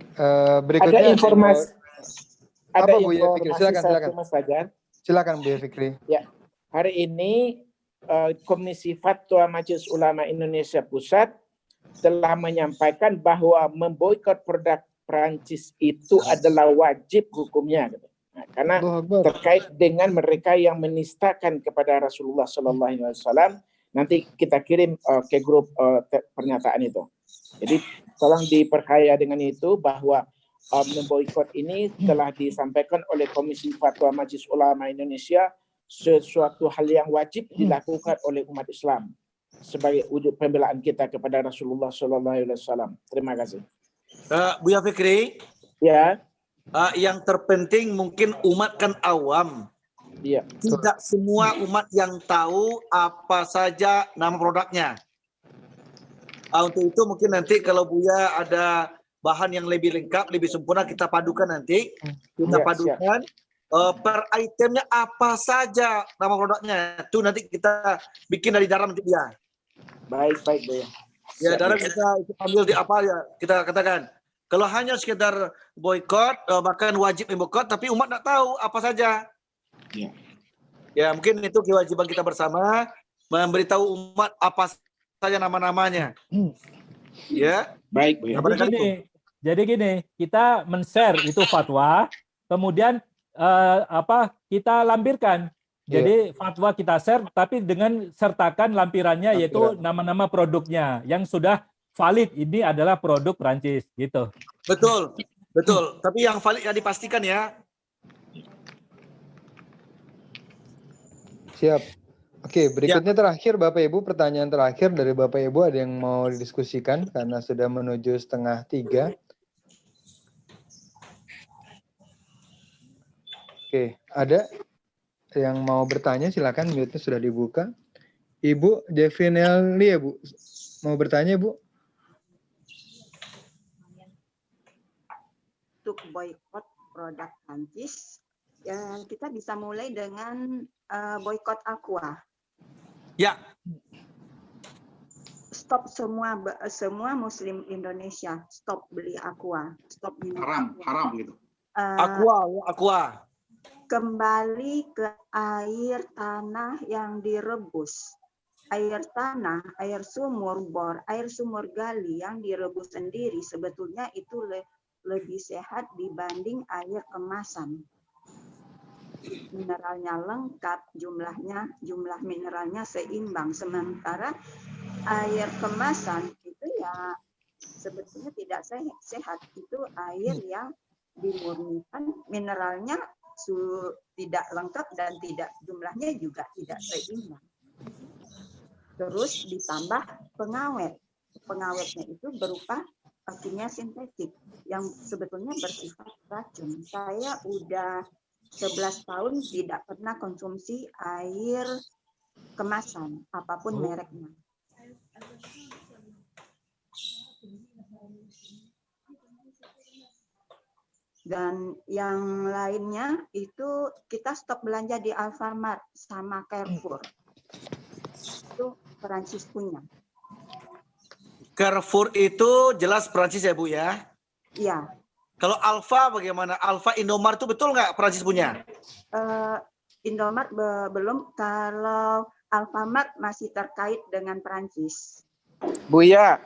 berikutnya Ada informasi. Ada Apa, Bu Ya Fikri? informasi Silakan, satu, silakan. Mas Fajar. Silakan Bu Ya Fikri. Hari ini Komisi Fatwa Majelis Ulama Indonesia Pusat telah menyampaikan bahwa memboikot produk Prancis itu adalah wajib hukumnya. Nah, karena Allahu Akbar. terkait dengan mereka yang menistakan kepada Rasulullah SAW, nanti kita kirim ke grup pernyataan itu. Jadi tolong diperkaya dengan itu bahwa memboikot ini telah disampaikan oleh Komisi Fatwa Majelis Ulama Indonesia sesuatu hal yang wajib dilakukan oleh umat Islam sebagai wujud pembelaan kita kepada Rasulullah SAW. Terima kasih. Buya Fikri, Ya, yang terpenting mungkin umat kan awam. iya. Tidak semua umat yang tahu apa saja nama produknya. Untuk itu mungkin nanti kalau Buya ada bahan yang lebih lengkap, lebih sempurna, kita padukan nanti. Kita Ya, padukan per itemnya apa saja nama produknya. Itu nanti kita bikin dari dalam nanti dia. Baik, Bu ya. Ya, Siap, dalam ya. kita ambil di apa ya, kita katakan. Kalau hanya sekedar boikot, bahkan wajib memboikot, tapi umat tidak tahu apa saja. Ya. Ya, mungkin itu kewajiban kita bersama, memberitahu umat apa saja nama-namanya. Ya. Baik, Bu ya. Jadi gini, kita men-share itu fatwa, kemudian kita lampirkan. Jadi fatwa kita share, tapi dengan sertakan lampirannya, yaitu nama-nama produknya yang sudah valid. Ini adalah produk Prancis, gitu. Betul. Betul, tapi yang valid yang dipastikan ya. Siap. Oke, berikutnya terakhir Bapak Ibu, pertanyaan terakhir dari Bapak Ibu, ada yang mau didiskusikan karena sudah menuju 2:30. Oke, ada yang mau bertanya, silakan, mute-nya sudah dibuka. Ibu Devinelli ya Bu, mau bertanya Bu? Untuk boykot produk Prancis, ya, kita bisa mulai dengan boykot Aqua. Ya. Stop semua Muslim Indonesia, stop beli Aqua, stop minum haram gitu. Aqua. Kembali ke air tanah yang direbus. Air tanah, air sumur bor, air sumur gali yang direbus sendiri sebetulnya itu lebih sehat dibanding air kemasan. Mineralnya lengkap, jumlah mineralnya seimbang. Sementara air kemasan itu ya sebetulnya tidak sehat. Itu air yang dimurnikan, mineralnya tidak lengkap dan jumlahnya juga tidak seimbang. Terus ditambah pengawet. Pengawetnya itu berupa kimia sintetik yang sebetulnya bersifat racun. Saya udah 11 tahun tidak pernah konsumsi air kemasan, apapun mereknya. Dan yang lainnya itu kita stop belanja di Alfamart sama Carrefour. Itu Perancis punya. Carrefour itu jelas Perancis ya Bu ya? Iya. Kalau Alfa bagaimana? Alfa Indomart itu betul nggak Perancis punya? Indomart belum. Kalau Alfamart masih terkait dengan Perancis. Buya,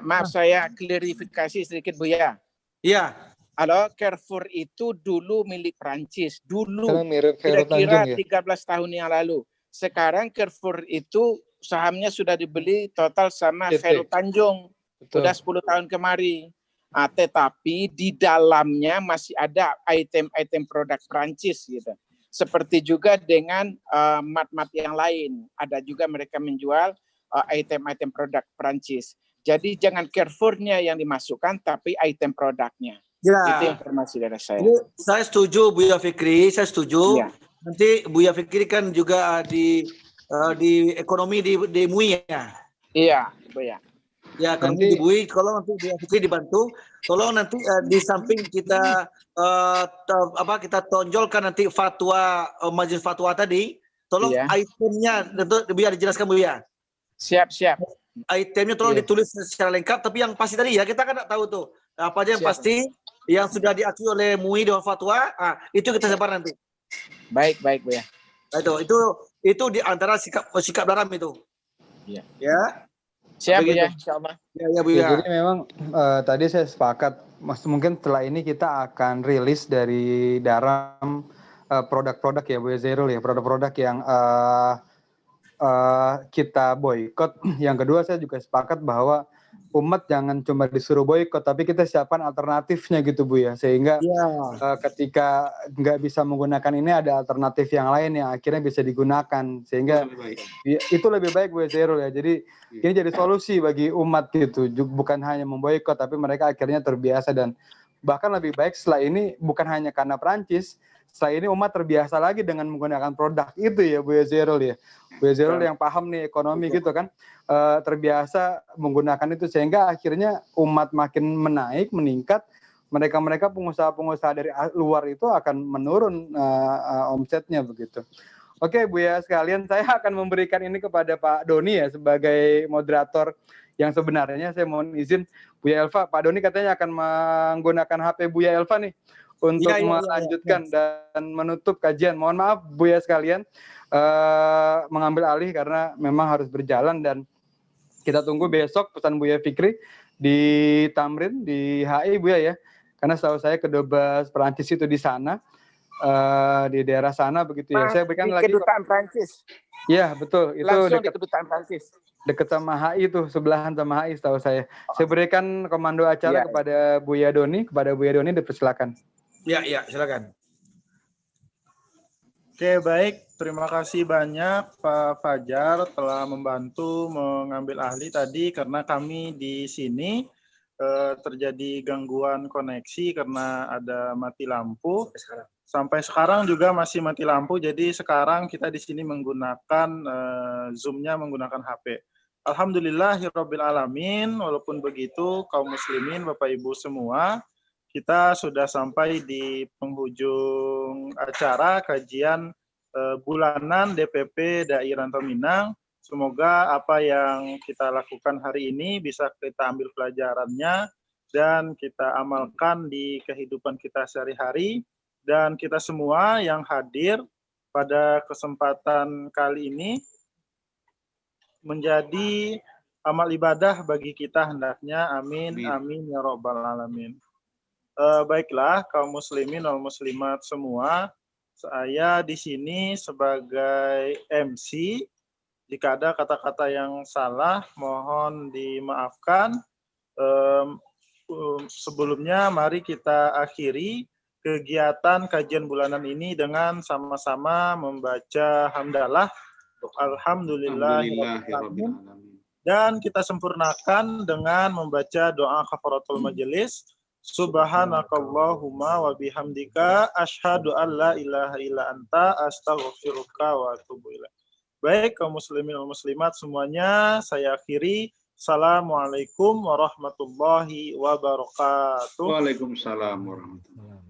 maaf saya klarifikasi sedikit Buya. Iya. Halo, Carrefour itu dulu milik Prancis. Dulu, kira-kira ya? 13 tahun yang lalu. Sekarang Carrefour itu sahamnya sudah dibeli total sama Khairul Tanjung. Sudah 10 tahun kemari. Tetapi di dalamnya masih ada item-item produk Prancis gitu. Seperti juga dengan mat-mat yang lain. Ada juga mereka menjual item-item produk Prancis. Jadi jangan Carrefour-nya yang dimasukkan, tapi item produknya. Ya. Itu informasi dari saya. Saya setuju Buya Fikri, saya setuju. Ya. Nanti Buya Fikri kan juga di ekonomi di MUI ya. Iya, Buya. Ya, ekonomi di MUI. Kalau nanti Buya Fikri dibantu, tolong nanti di samping kita kita tonjolkan nanti fatwa majelis fatwa tadi, tolong itemnya biar dijelaskan Buya. Siap. Itemnya tolong ditulis secara lengkap, tapi yang pasti tadi ya kita kan tidak tahu tuh apa aja yang pasti yang sudah diakui oleh MUI Dewan Fatwa, itu kita sebar nanti. Baik Bu ya. Itu di antara sikap dalam itu. Iya. Ya. Siap Bu ya, insyaallah. Ya Bu ya. Jadi memang tadi saya sepakat, mungkin setelah ini kita akan rilis dari dalam produk-produk ya Bu Zairul ya, produk-produk yang kita boykot. Yang kedua saya juga sepakat bahwa umat jangan cuma disuruh boykot, tapi kita siapkan alternatifnya gitu Bu ya, sehingga ketika nggak bisa menggunakan ini ada alternatif yang lain yang akhirnya bisa digunakan, sehingga itu lebih baik Bu Zairul ya. Jadi ini jadi solusi bagi umat gitu, bukan hanya memboykot, tapi mereka akhirnya terbiasa, dan bahkan lebih baik setelah ini bukan hanya karena Prancis, setelah ini umat terbiasa lagi dengan menggunakan produk itu ya Bu Zairul ya. Bu Zairul yang paham nih ekonomi gitu kan, terbiasa menggunakan itu, sehingga akhirnya umat makin meningkat, mereka pengusaha-pengusaha dari luar itu akan menurun omsetnya begitu. Oke Bu ya sekalian, saya akan memberikan ini kepada Pak Doni ya sebagai moderator yang sebenarnya. Saya mohon izin Buya Elva, Pak Doni katanya akan menggunakan HP Buya Elva nih untuk melanjutkan dan menutup kajian. Mohon maaf Buya sekalian, mengambil alih karena memang harus berjalan, dan kita tunggu besok pesan Buya Fikri di Tamrin di HI Buya ya, karena setahu saya kedubes Perancis itu di sana. di daerah sana begitu ya. Saya berikan di lagi Kedutaan Prancis. Ya, betul. Itu Langsung di dekat Kedutaan Prancis. dekat sama HI tuh, sebelahan sama HI setahu saya. Saya berikan komando acara Ya. kepada Buya Doni, dipersilakan. Ya, silakan. Oke, baik. Terima kasih banyak Pak Fajar telah membantu mengambil ahli tadi karena kami di sini terjadi gangguan koneksi karena ada mati lampu. Sampai sekarang juga masih mati lampu, jadi sekarang kita di sini menggunakan Zoom-nya menggunakan HP. Alhamdulillahirabbil alamin. Walaupun begitu, kaum muslimin, Bapak Ibu semua, kita sudah sampai di penghujung acara kajian bulanan DPP Dai Rantau Minang. Semoga apa yang kita lakukan hari ini bisa kita ambil pelajarannya dan kita amalkan di kehidupan kita sehari-hari. Dan kita semua yang hadir pada kesempatan kali ini menjadi amal ibadah bagi kita hendaknya. Amin, amin ya rabbal alamin. Baiklah kaum muslimin wal muslimat semua, saya di sini sebagai MC. Jika ada kata-kata yang salah, mohon dimaafkan. Sebelumnya, mari kita akhiri kegiatan kajian bulanan ini dengan sama-sama membaca hamdalah. Alhamdulillahirrahmanirrahim. Dan kita sempurnakan dengan membaca doa kafaratul majelis. Subhanakallahumma wa bihamdika asyhadu an la ilaha illa anta astaghfiruka wa atubu ilaik. Baik kaum muslimin dan muslimat semuanya, saya akhiri. Assalamualaikum warahmatullahi wabarakatuh. Waalaikumsalam warahmatullahi wabarakatuh.